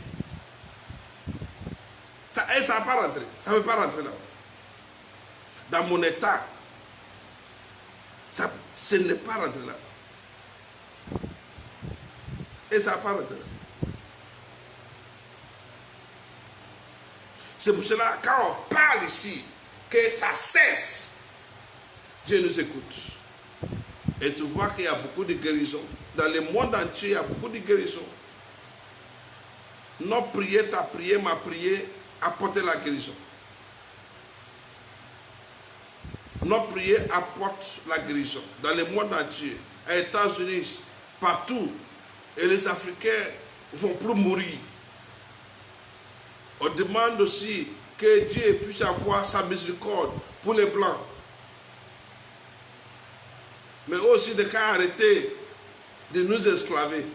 Ça ne va pas rentrer. Ça ne veut pas rentrer là-bas. Dans mon état, ce n'est pas rentré là-bas. Et ça ne va pas rentrer là-bas. C'est pour cela, quand on parle ici, que ça cesse, Dieu nous écoute. Et tu vois qu'il y a beaucoup de guérisons. Dans le monde entier, il y a beaucoup de guérisons. Notre prière, ta prière, ma prière, apporte la guérison. Notre prière apporte la guérison. Dans le monde entier, aux États-Unis, partout. Et les Africains ne vont plus mourir. On demande aussi que Dieu puisse avoir sa miséricorde pour les Blancs. Mais aussi de cas arrêter de nous esclaver.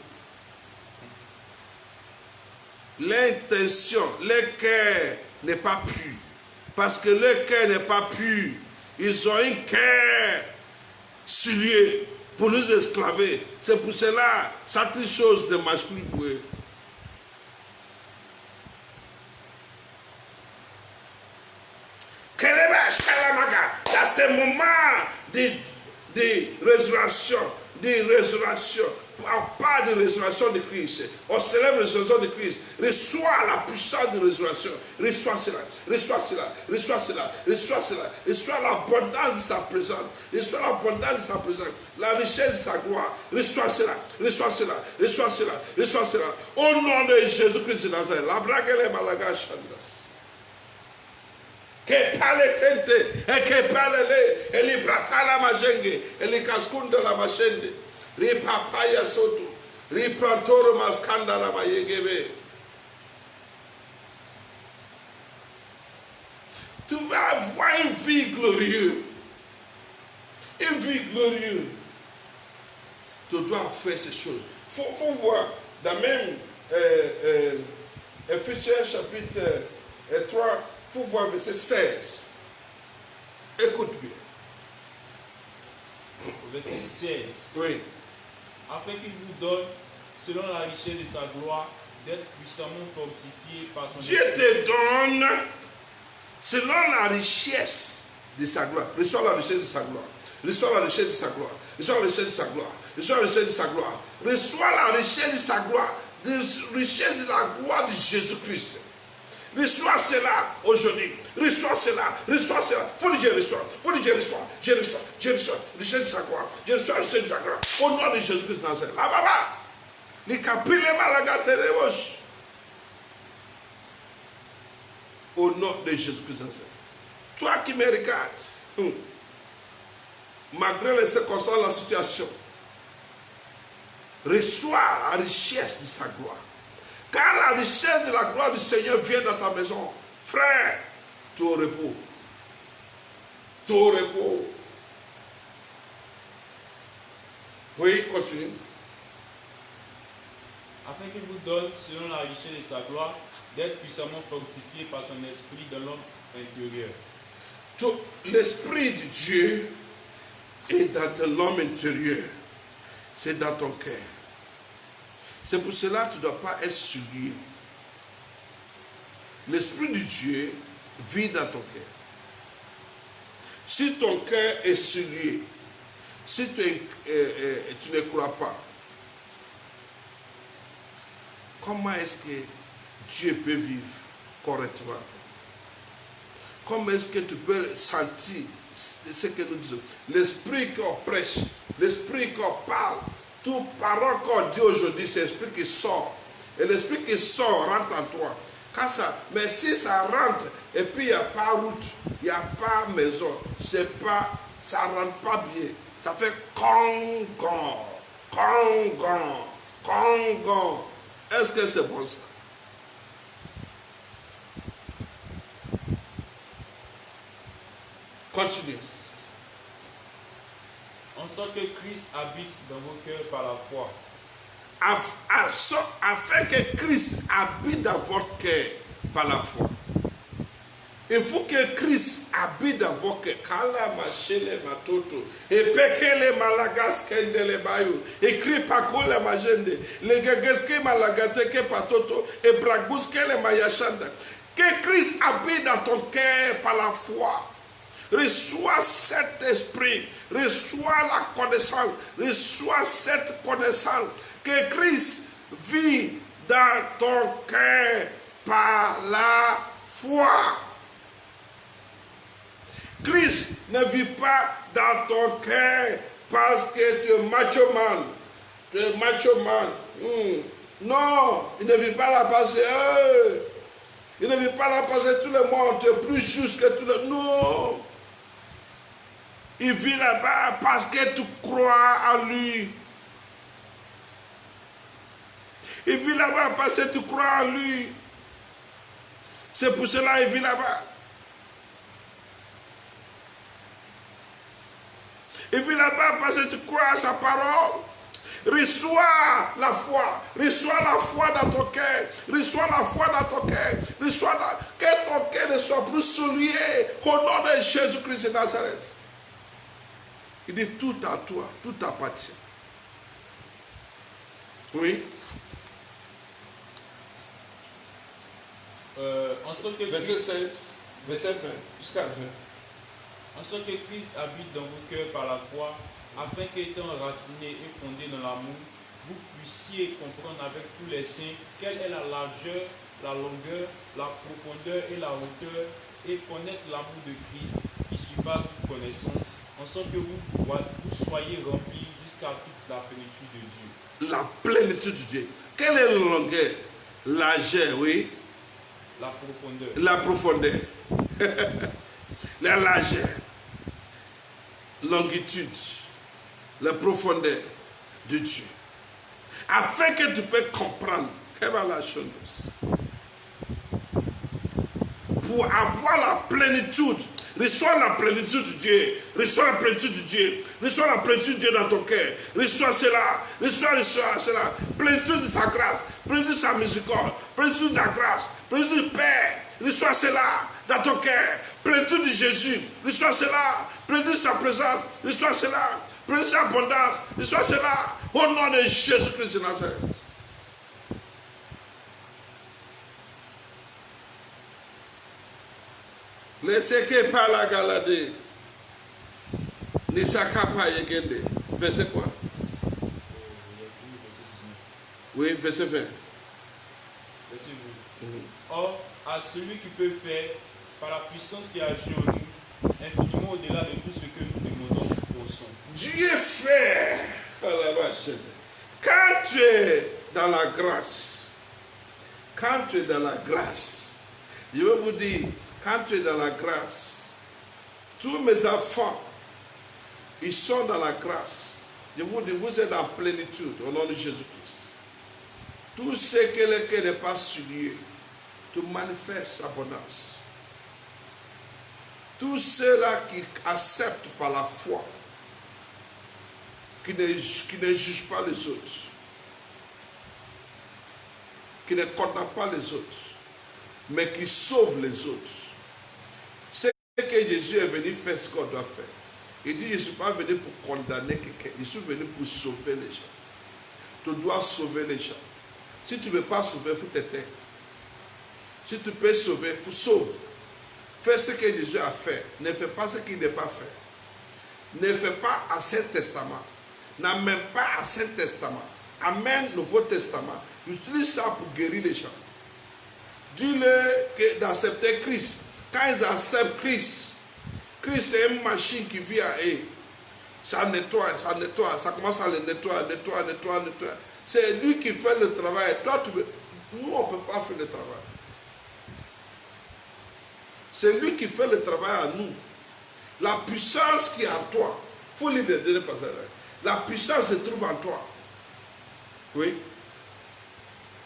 L'intention, le cœur n'est pas pur. Parce que le cœur n'est pas pur. Ils ont un cœur souillé pour nous esclaver. C'est pour cela, cette chose ne marche plus pour eux. Dans ce moment de résurrection, pas de résurrection de Christ. On célèbre la résurrection de Christ. Reçois la puissance de résurrection. Reçois cela. Reçois cela. Reçois cela. Reçois cela. Reçois l'abondance de sa présence. Reçois l'abondance de sa présence. La richesse de sa gloire. Reçois cela. Reçois cela. Reçois cela. Reçois cela. Au nom de Jésus-Christ de Nazareth. La brague les malagas chandas. Que parle tente. Et que parle les. Et les brata la majenge. Et les cascunde la machende. Ripapaya soto, riprantoro maskandara mayegebe. Tu vas avoir une vie glorieuse. Une vie glorieuse. Tu dois faire ces choses. Faut voir dans même Ephésiens chapitre 3, il faut voir verset 16. Écoute bien. Verset 16. Oui. Afin qu'il vous donne, selon la richesse de sa gloire, d'être puissamment fortifié par son Dieu te donne, selon la richesse de sa gloire. Reçois la richesse de sa gloire. Reçois la richesse de sa gloire. Reçois la richesse de sa gloire. Reçois la richesse de sa gloire. Reçois la richesse de sa gloire. des richesses de la gloire de Jésus-Christ. Reçois cela aujourd'hui. Reçois cela. Reçois cela. Faut dire reçois. Faut dire reçois. Je reçois. Je reçois. Richesse de sa gloire. Je reçois richesse de sa gloire. Au nom de Jésus-Christ dans cette. Là, baba. Les capilles malagates les roches. Au nom de Jésus-Christ dans cette. Toi qui me regardes, malgré les circonstances de la situation, reçois la richesse de sa gloire. Car la richesse de la gloire du Seigneur vient dans ta maison. Frère, tu es au repos. Tu es au repos. Oui, continue. Afin qu'il vous donne, selon la richesse de sa gloire, d'être puissamment fortifié par son esprit dans l'homme intérieur. L'esprit de Dieu est dans l'homme intérieur. C'est dans ton cœur. C'est pour cela que tu ne dois pas être souillé. L'Esprit de Dieu vit dans ton cœur. Si ton cœur est souillé, si tu ne crois pas, comment est-ce que Dieu peut vivre correctement? Comment est-ce que tu peux sentir ce que nous disons? L'esprit qu'on prêche, l'esprit qu'on parle, toute parole qu'on dit aujourd'hui, c'est l'esprit qui sort. Et l'esprit qui sort rentre en toi. Quand ça, mais si ça rentre, et puis il n'y a pas route, il n'y a pas maison, ça ne rentre pas bien. Ça fait congon. Est-ce que c'est bon ça? Continue. En sorte que Christ habite dans vos cœurs par la foi. Afin que Christ habite dans votre cœur par la foi. Il faut que Christ habite dans vos cœurs. Kala machele matoto. Et pekele malagas kendele bayu. Écrit pakole magende. Le gegeske malagate ke patoto. Et braguske le mayachanda. Que Christ habite dans ton cœur par la foi. Reçois cet esprit, reçois la connaissance, reçois cette connaissance que Christ vit dans ton cœur par la foi. Christ ne vit pas dans ton cœur parce que tu es macho man. Tu es macho man. Non, il ne vit pas là parce que... il ne vit pas là parce que tout le monde est plus juste que tout le monde. Non. Il vit là-bas parce que tu crois en lui. Il vit là-bas parce que tu crois en lui. C'est pour cela qu'il vit là-bas. Il vit là-bas parce que tu crois à sa parole. Reçois la foi. Reçois la foi dans ton cœur. Reçois la foi dans ton cœur. Que ton cœur ne soit plus souillé au nom de Jésus-Christ de Nazareth. Il dit tout à toi, tout t'appartient. Oui. En sorte que verset 16, verset 20, jusqu'à 20. En sorte que Christ habite dans vos cœurs par la foi, afin qu'étant enraciné et fondé dans l'amour, vous puissiez comprendre avec tous les saints quelle est la largeur, la longueur, la profondeur et la hauteur, et connaître l'amour de Christ qui surpasse toute connaissance, en sorte que vous soyez remplis jusqu'à toute la plénitude de Dieu. La plénitude de Dieu. Quelle est la longueur? La largeur, oui. La profondeur. La profondeur. La largeur. Longitude. La profondeur de Dieu. Afin que tu puisses comprendre quelle est la chose. Pour avoir la plénitude. Reçois la plénitude de Dieu. Reçois la plénitude de Dieu. Reçois la plénitude de Dieu dans ton cœur. Reçois cela. Reçois cela. Plénitude de sa grâce. Plénitude de sa miséricorde. Plénitude de sa grâce. Plénitude du Père. Reçois cela dans ton cœur. Plénitude de Jésus. Reçois cela. Plénitude de sa présence. Reçois cela. Plénitude de sa abondance. Reçois cela. Au nom de Jésus-Christ de Nazareth. Laissez que par la galade. Nisaka pa yegende. Verset quoi? Oui, verset 20. verset 20. Or, à celui qui peut faire, par la puissance qui agit en nous, infiniment au-delà de tout ce que nous demandons ou pensons. Dieu fait à la vache. Quand tu es dans la grâce, je veux vous dire, quand tu es dans la grâce, tous mes enfants, ils sont dans la grâce. Je vous dis, vous êtes en plénitude au nom de Jésus-Christ. Tout ce que n'est pas sur Dieu, tu manifestes abondance. Tous ceux-là qui acceptent par la foi, qui ne jugent pas les autres, qui ne condamnent pas les autres, mais qui sauvent les autres. C'est que Jésus est venu faire ce qu'on doit faire. Il dit, je ne suis pas venu pour condamner quelqu'un, je suis venu pour sauver les gens. Tu dois sauver les gens. Si tu ne peux pas sauver, il faut t'aider. Si tu peux sauver, il faut sauver. Fais ce que Jésus a fait. Ne fais pas ce qu'il n'a pas fait. Ne fais pas Ancien Testament. N'amène pas Ancien Testament. Amène Nouveau Testament. Utilise ça pour guérir les gens. Dis-le d'accepter Christ. Quand ils acceptent Christ, Christ est une machine qui vit à eux. Ça nettoie, ça commence à le nettoyer. C'est lui qui fait le travail. Toi, nous, on ne peut pas faire le travail. C'est lui qui fait le travail à nous. La puissance qui est en toi, il faut lire le dernier passage. La puissance se trouve en toi. Oui.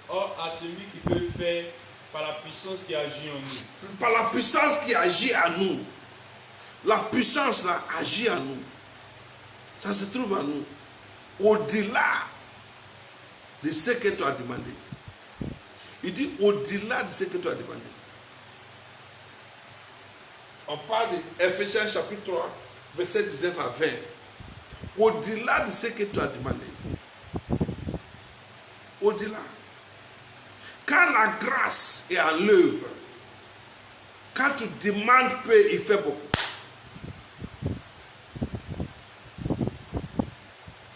Or, à celui qui peut faire par la puissance qui agit en nous. Par la puissance qui agit en nous. La puissance là agit en nous. Ça se trouve en nous. Au-delà de ce que tu as demandé. Il dit au-delà de ce que tu as demandé. On parle d'Éphésiens chapitre 3, verset 19 à 20. Au-delà de ce que tu as demandé. Au-delà. Quand la grâce est en l'œuvre, quand tu demandes peu, il fait beaucoup.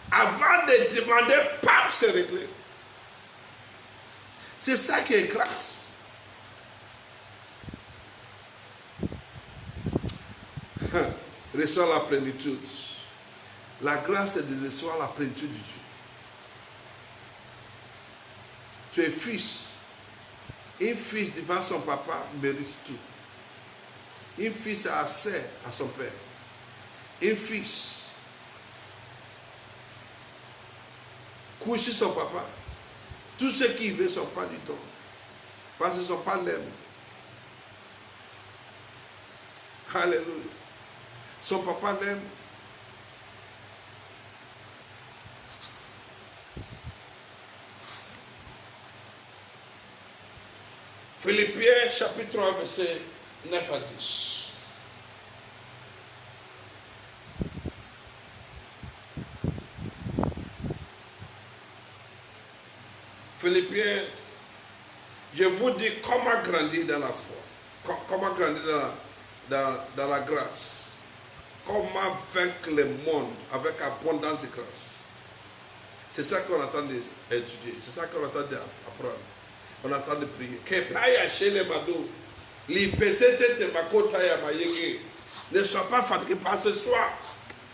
Avant de demander, paf, c'est réglé. C'est ça qui est grâce. Reçois la plénitude. La grâce est de recevoir la plénitude de Dieu. Tu es fils. Un fils devant son papa mérite tout. Un fils a accès à son père. Un fils couche sur son papa. Tous ceux qui y veulent ne sont pas du tout. Parce qu'ils ne sont pas l'aime. Alléluia. Son papa l'aime. Philippiens chapitre 3, verset 9 à 10. Philippiens, je vous dis comment grandir dans la foi, comment grandir dans la grâce, comment vaincre le monde avec abondance de grâce. C'est ça qu'on attend d'étudier, c'est ça qu'on attend d'apprendre. On attend de prier. Ne sois pas fatigué par ce soir.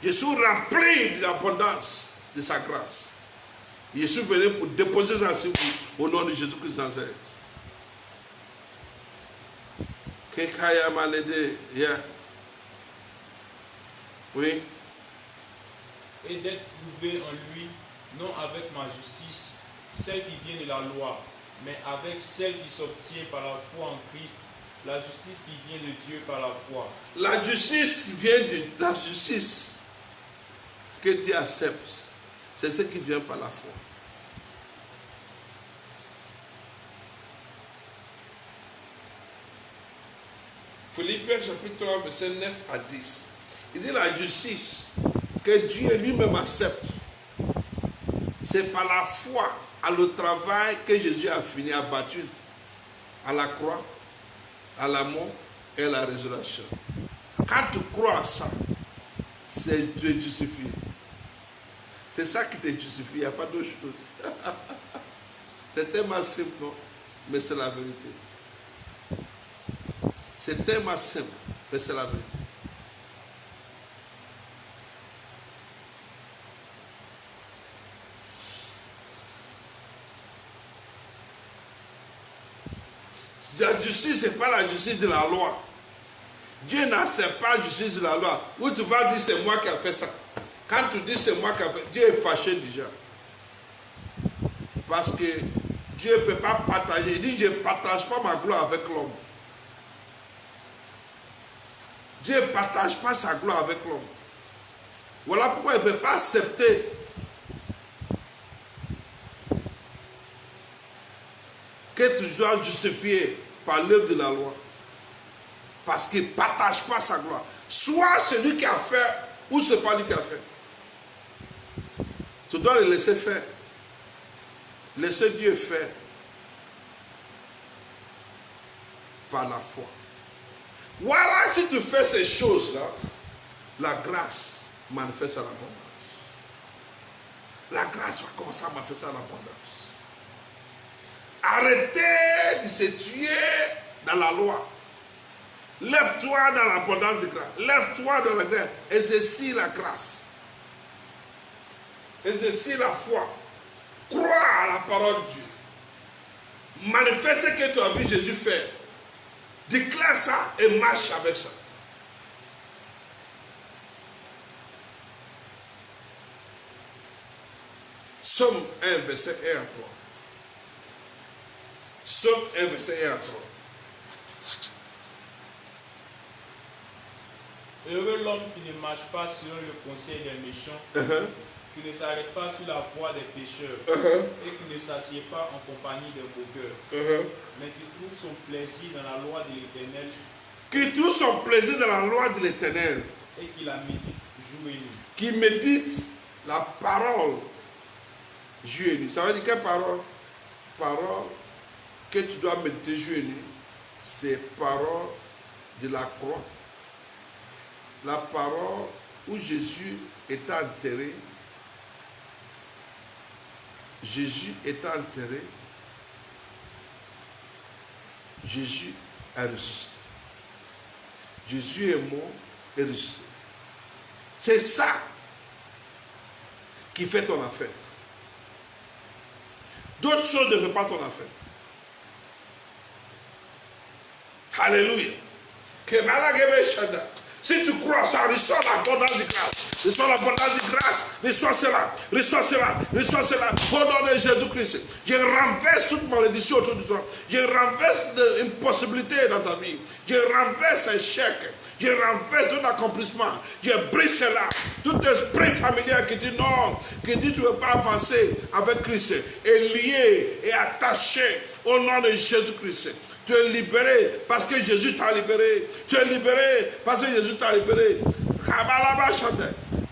Je suis rempli de l'abondance de sa grâce. Je suis venu pour déposer ça sur vous au nom de Jésus-Christ de Nazareth. Oui. Et d'être prouvé en lui, non avec ma justice, celle qui vient de la loi, mais avec celle qui s'obtient par la foi en Christ, la justice qui vient de Dieu par la foi. La justice qui vient de la justice que Dieu accepte, c'est ce qui vient par la foi. Philippiens chapitre 3, verset 9 à 10. Il dit la justice que Dieu lui-même accepte, c'est par la foi à le travail que Jésus a fini, a battu à la croix, à la mort et à la résurrection. Quand tu crois à ça, c'est Dieu justifié. C'est ça qui te justifie, il n'y a pas d'autre chose. C'est tellement simple. mais c'est la vérité. C'est tellement simple, mais c'est la vérité. La justice, ce n'est pas la justice de la loi. Dieu n'accepte pas la justice de la loi. Où tu vas dire c'est moi qui ai fait ça. Quand tu dis c'est moi qui ai fait, Dieu est fâché déjà. Parce que Dieu ne peut pas partager. Il dit je ne partage pas ma gloire avec l'homme. Dieu ne partage pas sa gloire avec l'homme. Voilà pourquoi il ne peut pas accepter que tu sois justifié par l'œuvre de la loi. Parce qu'il ne partage pas sa gloire. Soit celui qui a fait, ou ce n'est pas lui qui a fait. Tu dois le laisser faire. Laisser Dieu faire. Par la foi. Voilà, si tu fais ces choses-là, la grâce manifeste à l'abondance. La grâce va commencer à manifester à l'abondance. Arrêtez de se tuer dans la loi. Lève-toi dans l'abondance de grâce. Lève-toi dans la grâce. Exerce la grâce. Exerce la foi. Crois à la parole de Dieu. Manifeste ce que tu as vu Jésus faire. Déclare ça et marche avec ça. Somme 1, verset 1 à 3. Somme 1, verset 1 à 3. Heureux l'homme qui ne marche pas selon le conseil des méchants, qui ne s'arrête pas sur la voie des pécheurs, et qui ne s'assied pas en compagnie des moqueurs, mais qui trouve son plaisir dans la loi de l'Éternel. Qui trouve son plaisir dans la loi de l'Éternel. Et qui la médite jour et nuit. Qui médite la parole jour et nuit. Ça veut dire quelle parole? Parole que tu dois méditer jour et nuit. C'est parole de la croix. La parole où Jésus est enterré. Jésus est enterré. Jésus est ressuscité. Jésus est mort et ressuscité. C'est ça qui fait ton affaire. D'autres choses ne font pas ton affaire. Alléluia. Si tu crois ça, reçois l'abondance de grâce. Reçois l'abondance de grâce. Reçois cela. Reçois cela. Reçois cela. Au nom de Jésus-Christ. Je renverse toute malédiction autour de toi. Je renverse une possibilité dans ta vie. Je renverse un chèque. Je renverse tout accomplissement. Je brise cela. Tout esprit familial qui dit non, qui dit tu ne veux pas avancer avec Christ, est lié et attaché au nom de Jésus-Christ. Tu es libéré parce que Jésus t'a libéré. Tu es libéré parce que Jésus t'a libéré.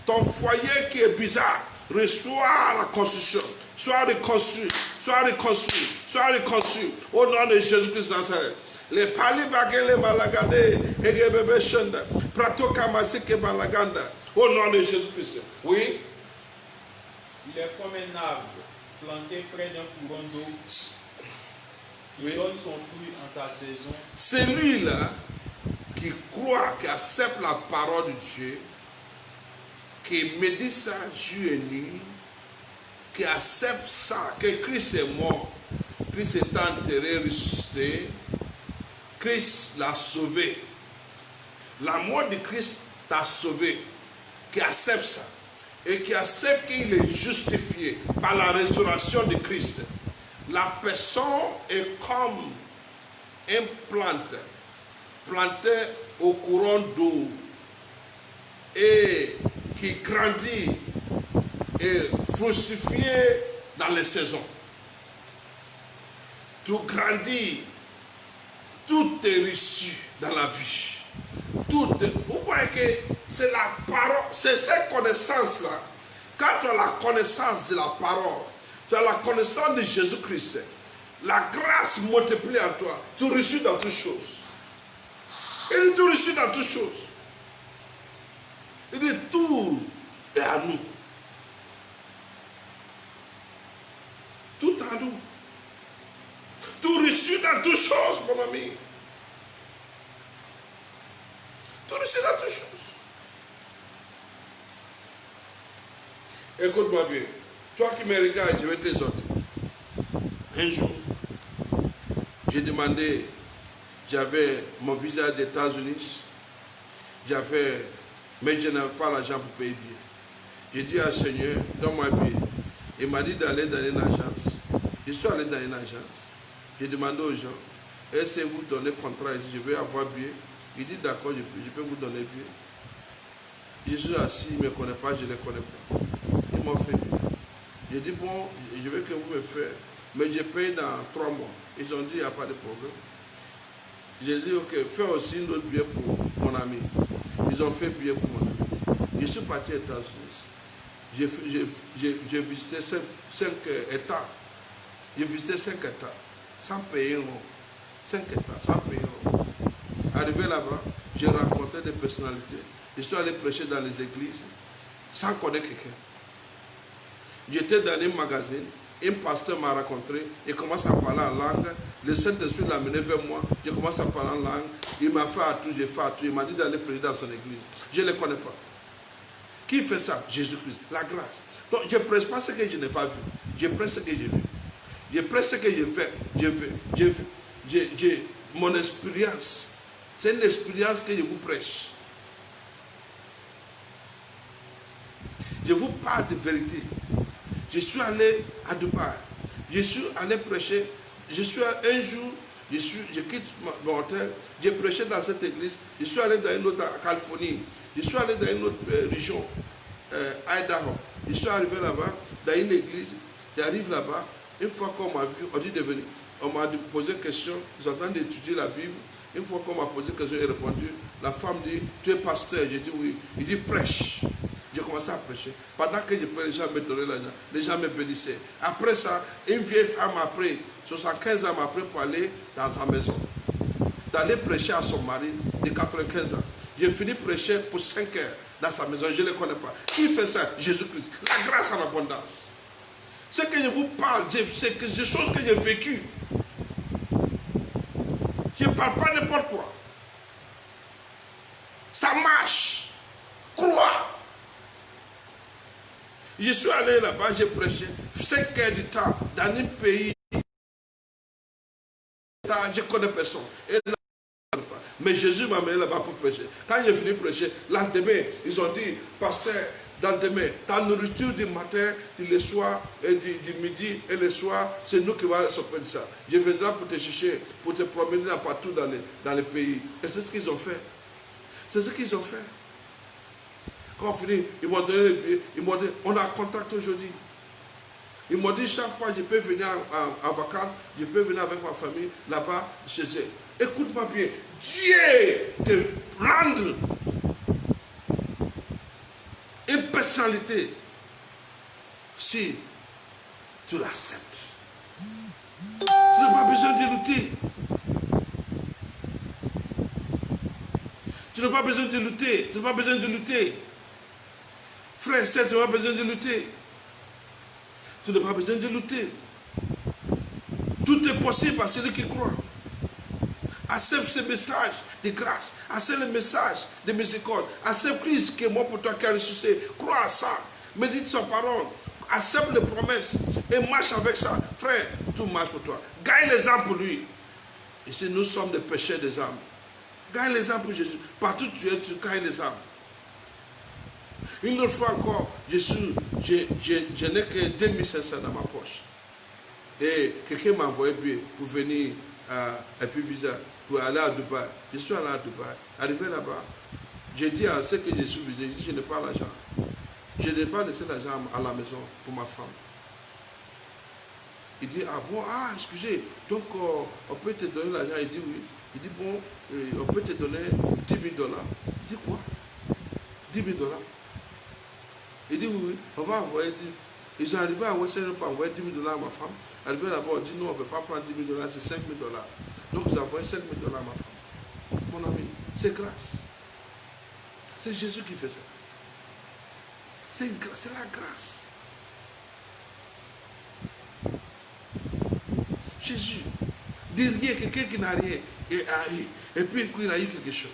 Ton foyer qui est bizarre, reçois la construction. Sois reconstruit. Sois reconstruit. Sois reconstruit. Au nom de Jésus-Christ Nazareth. Les pali bagele malagade et bébé chenda. Prato kamasike malaganda. Au nom de Jésus-Christ. Oui. Il est comme un arbre planté près d'un courant d'eau. Oui. Donne son fruit en sa saison. Celui-là qui croit, qui accepte la parole de Dieu, qui médite ça jour et nuit, qui accepte ça, que Christ est mort, Christ est enterré, ressuscité, Christ l'a sauvé. La mort de Christ t'a sauvé, qui accepte ça, et qui accepte qu'il est justifié par la résurrection de Christ. La personne est comme une plante plantée au courant d'eau et qui grandit et fructifiée dans les saisons. Tout grandit, tout est reçu dans la vie. Vous voyez que c'est la parole, c'est cette connaissance-là. Quand tu as la connaissance de la parole, tu as la connaissance de Jésus-Christ. La grâce multiplie en toi. Tu reçus dans toutes choses. Il dit, tu reçus dans toutes choses. Il dit, tout est à nous. Tout à nous. Tout reçu dans toutes choses, mon ami. Tu réussis dans toutes choses. Écoute-moi bien. Toi qui me regardes, je vais t'exhorter. Un jour, j'ai demandé, j'avais mon visa des États-Unis, mais je n'avais pas l'argent pour payer bien. J'ai dit à Seigneur, donne-moi un billet. Il m'a dit d'aller dans une agence. Je suis allé dans une agence. J'ai demandé aux gens, est-ce que vous donnez contrat ici, je vais avoir billet. Il dit d'accord, je peux vous donner billet. Je suis assis, il ne me connaît pas, je ne les connais pas. Ils m'ont fait billet. J'ai dit, bon, je veux que vous me faites, mais je paye dans 3 mois. Ils ont dit, il n'y a pas de problème. J'ai dit, ok, fais aussi un autre billet pour mon ami. Ils ont fait billet pour mon ami. Je suis parti aux États-Unis. J'ai visité 5 États. J'ai visité 5 États, sans payer un rond. 5 États, sans payer un rond. Arrivé là-bas, j'ai rencontré des personnalités. Je suis allé prêcher dans les églises, sans connaître quelqu'un. J'étais dans un magasin, un pasteur m'a rencontré, il commence à parler en langue, le Saint-Esprit l'a mené vers moi, je commence à parler en langue, il m'a fait à tout, j'ai fait à tout, il m'a dit d'aller prêcher dans son église. Je ne le connais pas. Qui fait ça? Jésus-Christ, la grâce. Donc je ne prêche pas ce que je n'ai pas vu, je prêche ce que j'ai vu. Je prêche ce que j'ai fait, mon expérience, c'est une expérience que je vous prêche. Je vous parle de vérité. Je suis allé à Dubaï. Je suis allé prêcher. Un jour, je quitte mon hôtel. J'ai prêché dans cette église. Je suis allé dans une autre en Californie. Je suis allé dans une autre région, Idaho. Je suis arrivé là-bas, dans une église. J'arrive là-bas. Une fois qu'on m'a vu, on dit de venir. On m'a posé une question. Ils sont en train d'étudier la Bible. Une fois qu'on m'a posé une question, j'ai répondu. La femme dit, tu es pasteur? J'ai dit oui. Il dit prêche. J'ai commencé à prêcher. Pendant que je prêchais, les gens me donnaient l'argent. Les gens me bénissaient. Après ça, une vieille femme après, 75 ans après, pour aller dans sa maison. D'aller prêcher à son mari de 95 ans. J'ai fini prêcher pour 5 heures dans sa maison. Je ne le connais pas. Qui fait ça? Jésus-Christ. La grâce en abondance. Ce que je vous parle, c'est des choses que j'ai vécues. Je ne parle pas n'importe quoi. Ça marche. Crois. Je suis allé là-bas, j'ai prêché 5 heures de temps dans un pays. Je ne connais personne. Mais Jésus m'a amené là-bas pour prêcher. Quand j'ai fini de prêcher, lendemain, ils ont dit, pasteur, lendemain, ta nourriture du matin, le soir, et du midi et le soir, c'est nous qui allons s'occuper de ça. Je viendrai pour te chercher, pour te promener partout dans le pays. Et c'est ce qu'ils ont fait. C'est ce qu'ils ont fait. Quand on finit, ils m'ont donné les billets, ils m'ont dit, on a contact aujourd'hui. Ils m'ont dit, chaque fois, je peux venir en vacances, je peux venir avec ma famille là-bas, chez eux. Écoute-moi bien, Dieu te rendre une personnalité si tu l'acceptes. Tu n'as pas besoin de lutter. Tu n'as pas besoin de lutter. Tu n'as pas besoin de lutter. Frère, tu n'as pas besoin de lutter. Tu n'as pas besoin de lutter. Tout est possible à celui qui croit. Accepte ce message de grâce. Accepte le message de miséricorde. Accepte Christ qui est mort pour toi, qui a ressuscité. Crois à ça. Médite sa parole. Accepte les promesses. Et marche avec ça. Frère, tout marche pour toi. Gagne les âmes pour lui. Ici, nous sommes des pécheurs des âmes. Gagne les âmes pour Jésus. Partout où tu es, tu gagnes les âmes. Une autre fois encore, je n'ai que 2500 dans ma poche. Et quelqu'un m'a envoyé pour venir à Epivisa, pour aller à Dubaï. Je suis allé à Dubaï. Arrivé là-bas, j'ai dit à ceux que je suis visité, je n'ai pas l'argent. Je n'ai pas laissé l'argent à la maison pour ma femme. Il dit, ah bon, excusez, donc on peut te donner l'argent? Il dit oui. Il dit, bon, on peut te donner $10 000. Il dit quoi? $10 000. Il dit oui, on va envoyer 10 000. Ils sont arrivés à Western pour envoyer $10 000 à ma femme. Arrivé là-bas, on dit non, on ne peut pas prendre $10 000, c'est $5 000. Donc ils ont envoyé $5 000 à ma femme. Mon ami, c'est grâce. C'est Jésus qui fait ça. C'est la grâce. Jésus, de rien, quelqu'un qui n'a rien, et puis il a eu quelque chose.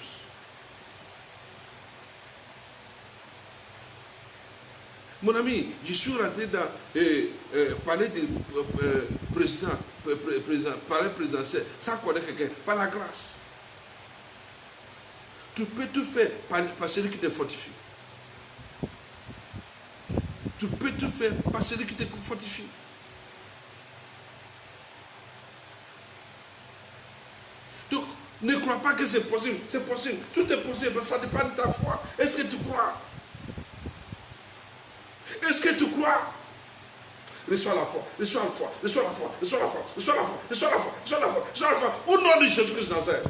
Mon ami, je suis rentré dans parler de palais présidentiel, sans connaître quelqu'un, par la grâce. Tu peux tout faire par celui qui te fortifie. Tu peux tout faire par celui qui te fortifie. Donc, ne crois pas que c'est possible. C'est possible. Tout est possible. Ça dépend de ta foi. Est-ce que tu crois? Est-ce que tu crois? Reçois la foi. Reçois la foi. Reçois la foi. Reçois la foi. Reçois la foi. Reçois la foi. Reçois la foi. Reçois la foi. Au nom de Jésus-Christ de Nazareth.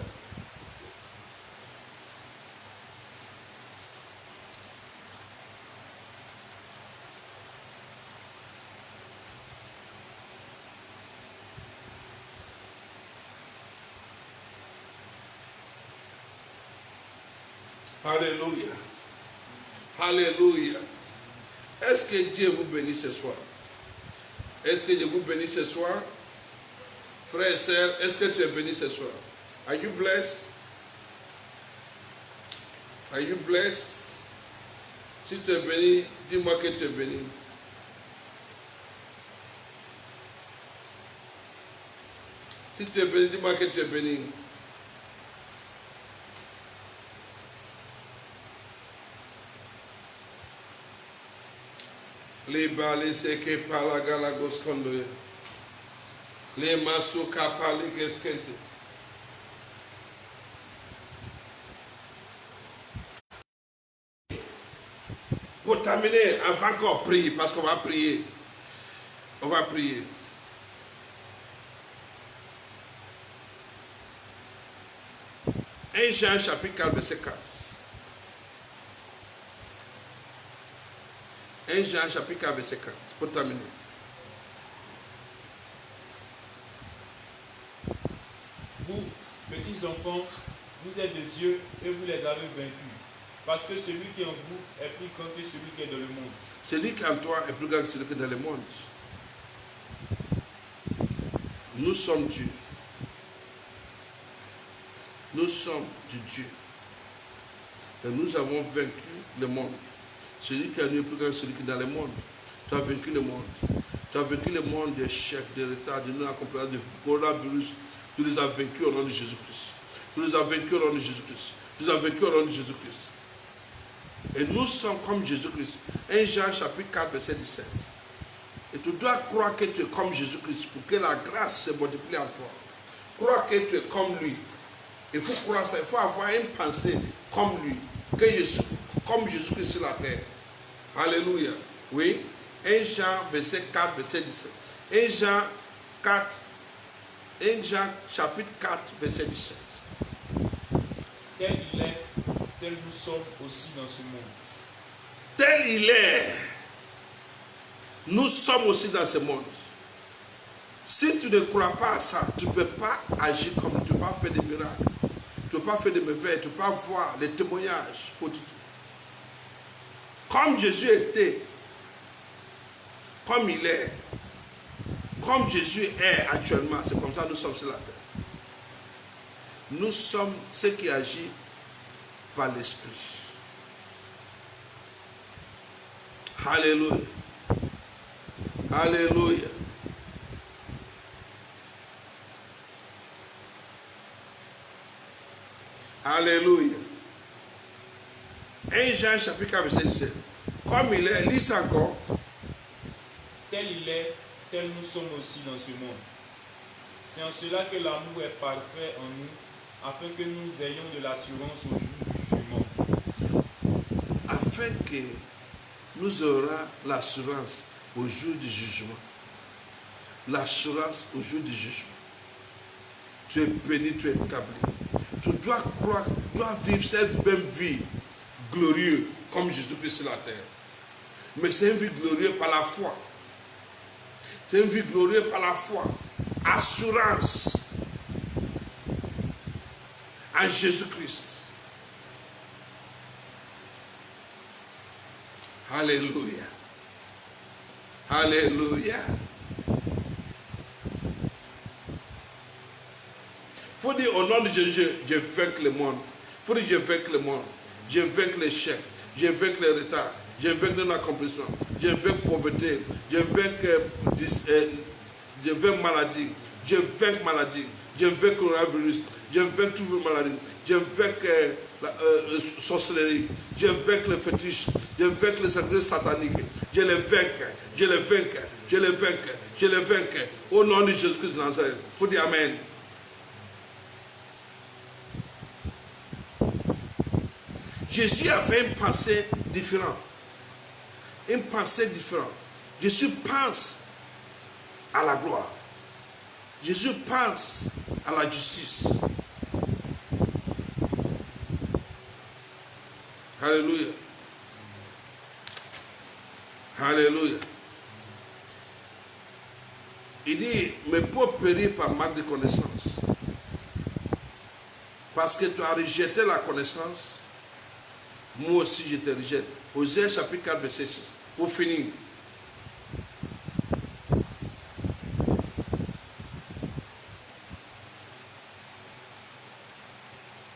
Alléluia. Alléluia. Est-ce que Dieu vous bénit ce soir? Est-ce que Dieu vous bénit ce soir? Frères et sœurs, est-ce que tu es béni ce soir? Are you blessed? Are you blessed? Si tu es béni, dis-moi que tu es béni. Si tu es béni, dis-moi que tu es béni. Les balais seke palagalagos kondoye. Les masuka paligeskente. Pour terminer, avant qu'on prie, parce qu'on va prier. On va prier. Un Jean chapitre 4, verset 4. 1 Jean chapitre 4, verset 4. Pour terminer. Vous, petits enfants, vous êtes de Dieu et vous les avez vaincus. Parce que celui qui est en vous est plus grand que celui qui est dans le monde. Celui qui est en toi est plus grand que celui qui est dans le monde. Nous sommes Dieu. Nous sommes du Dieu. Et nous avons vaincu le monde. Celui qui a nous est plus grand que celui qui est dans le monde. Tu as vaincu le monde. Tu as vaincu le monde des chèques, des retards, de non-accomplissement, du coronavirus. Tu les as vaincus au nom de Jésus-Christ. Tu les as vaincus au nom de Jésus-Christ. Tu les as vaincus au nom de Jésus-Christ. Et nous sommes comme Jésus-Christ. 1 Jean chapitre 4, verset 17. Et tu dois croire que tu es comme Jésus-Christ pour que la grâce se multiplie en toi. Croire que tu es comme lui. Il faut croire ça. Il faut avoir une pensée comme lui. Comme Jésus-Christ sur la terre. Alléluia. Oui. 1 Jean verset 4, verset 17. 1 Jean 4, 1 Jean chapitre 4, verset 17. Tel il est, tel nous sommes aussi dans ce monde. Tel il est, nous sommes aussi dans ce monde. Si tu ne crois pas à ça, tu ne peux pas agir comme, tu ne peux pas faire des miracles. Tu ne peux pas faire des merveilles, tu ne peux pas voir les témoignages quotidiens. Comme Jésus était, comme il est, comme Jésus est actuellement, c'est comme ça que nous sommes sur la terre. Nous sommes ceux qui agissent par l'Esprit. Alléluia. Alléluia. Alléluia. 1 Jean chapitre 4, verset 17. Comme il est, lis encore. Tel il est, tel nous sommes aussi dans ce monde. C'est en cela que l'amour est parfait en nous, afin que nous ayons de l'assurance au jour du jugement. Afin que nous aurons l'assurance au jour du jugement. L'assurance au jour du jugement. Tu es béni, tu es établi. Tu dois croire, tu dois vivre cette même vie glorieuse comme Jésus-Christ sur la terre. Mais c'est une vie glorieuse par la foi. C'est une vie glorieuse par la foi. Assurance en Jésus-Christ. Alléluia. Alléluia. faut dire au nom de Jésus, je vainque le monde. Il faut dire je vainque le monde. Je vainque l'échec. Je vainque le retard. Je vainque l'accomplissement. Je vainque la pauvreté. Je vainque maladie. Je vainque maladie. Je vainque le coronavirus. Je vainque toutes les maladies. Je vainque la sorcellerie. Je vainque le fétiche. Je vainque les sacrifices sataniques. Je les vainque. Je les vainque. Je les vainque. Je les vainque. Au nom de Jésus-Christ de Nazareth. Il faut dire Amen. Jésus avait une pensée différente. Une pensée différente. Jésus pense à la gloire. Jésus pense à la justice. Alléluia. Alléluia. Il dit, mes pauvres périr par manque de connaissance. Parce que tu as rejeté la connaissance, moi aussi je te rejette. Osée chapitre 4, verset 6. Pour finir.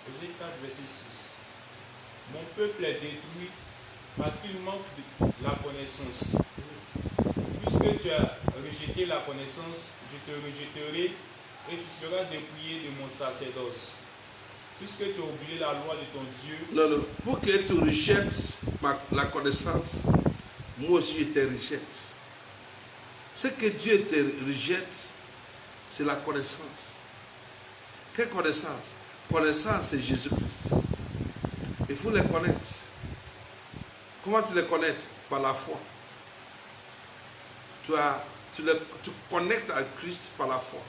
Osée 4, verset 6. Mon peuple est détruit parce qu'il manque de la connaissance. Puisque tu as rejeté la connaissance, je te rejetterai et tu seras dépouillé de mon sacerdoce. Puisque tu as oublié la loi de ton Dieu. Non, non. Pour que tu rejettes la connaissance, moi aussi je te rejette. Ce que Dieu te rejette, c'est la connaissance. Quelle connaissance? Connaissance, c'est Jésus-Christ. Il faut le connaître. Comment tu le connais? Par la foi. Tu connectes à Christ par la foi.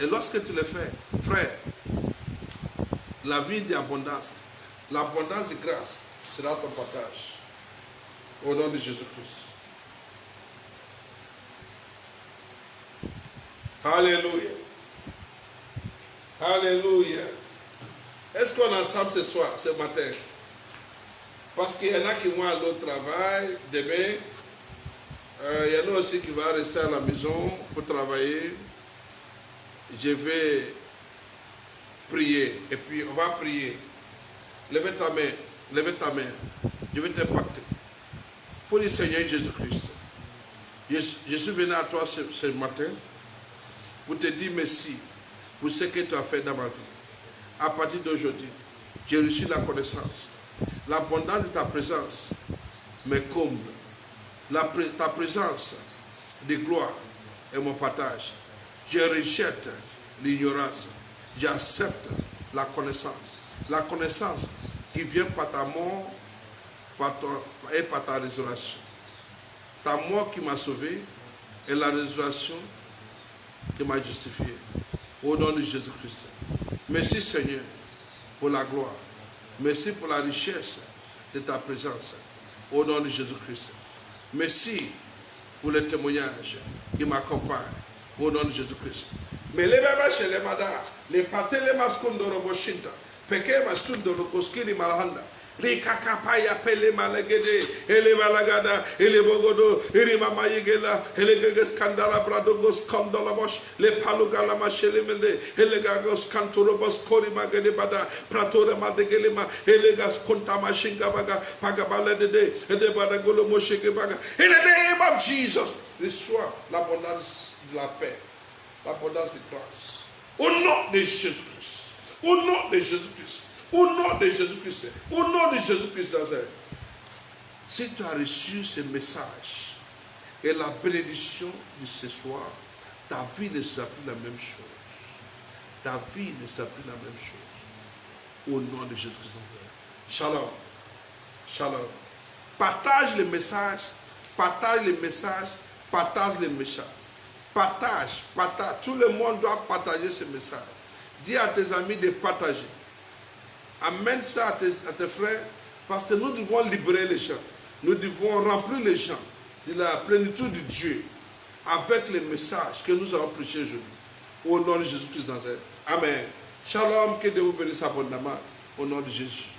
Et lorsque tu le fais, frère, la vie d'abondance, l'abondance de grâce sera ton partage. Au nom de Jésus-Christ. Alléluia. Alléluia. Est-ce qu'on est ensemble ce soir, ce matin? Parce qu'il y en a qui vont aller au travail demain. Il y en a aussi qui vont rester à la maison pour travailler. Je vais prier. Et puis on va prier. Lève ta main. Lève ta main. Je vais t'impacter. Il faut dire Seigneur Jésus-Christ. Je suis venu à toi ce matin pour te dire merci pour ce que tu as fait dans ma vie. À partir d'aujourd'hui, j'ai reçu la connaissance. L'abondance de ta présence me comble. Ta présence de gloire est mon partage. Je rejette l'ignorance. J'accepte la connaissance. La connaissance qui vient par ta mort et par ta résurrection. Ta mort qui m'a sauvé et la résurrection qui m'a justifié. Au nom de Jésus-Christ. Merci Seigneur pour la gloire. Merci pour la richesse de ta présence. Au nom de Jésus-Christ. Merci pour les témoignages qui m'accompagnent. Au nom de Jésus-Christ. Mais les bébés chez les madars, les pâtés, les mascons de Roboshinta, Péké, Mastoun de Rokoskiri Malhanda, Rikakapaya, Pele Malagede, Ele Malagada, Ele Bogodo, Eri Mama Yegela, Ele Gagas Kandala Bradogos Kondolabosh, Le Palugala Machele Mende, Ele Gagos Kanturobos Kori Magede Bada, Pratore Madegelema, Ele Gas Kontama Shingabaga, Pagabala de Badagolo Moshegebaga. In the name of Jesus, reçois l'abondance de la paix, l'abondance de grâce. Au nom de Jésus-Christ. Au nom de Jésus-Christ. Au nom de Jésus-Christ. Au nom de Jésus-Christ Nazareth. Si tu as reçu ce message et la bénédiction de ce soir, ta vie ne sera plus la même chose. Ta vie ne sera plus la même chose. Au nom de Jésus-Christ Nazareth. Shalom. Shalom. Partage le message. Partage les messages. Partage les messages. Partage, partage. Tout le monde doit partager ce message. Dis à tes amis de partager. Amène ça à tes frères, parce que nous devons libérer les gens. Nous devons remplir les gens de la plénitude de Dieu avec les messages que nous avons prêchés aujourd'hui. Au nom de Jésus-Christ Nazareth. Amen. Shalom, que Dieu vous bénisse abondamment. Au nom de Jésus.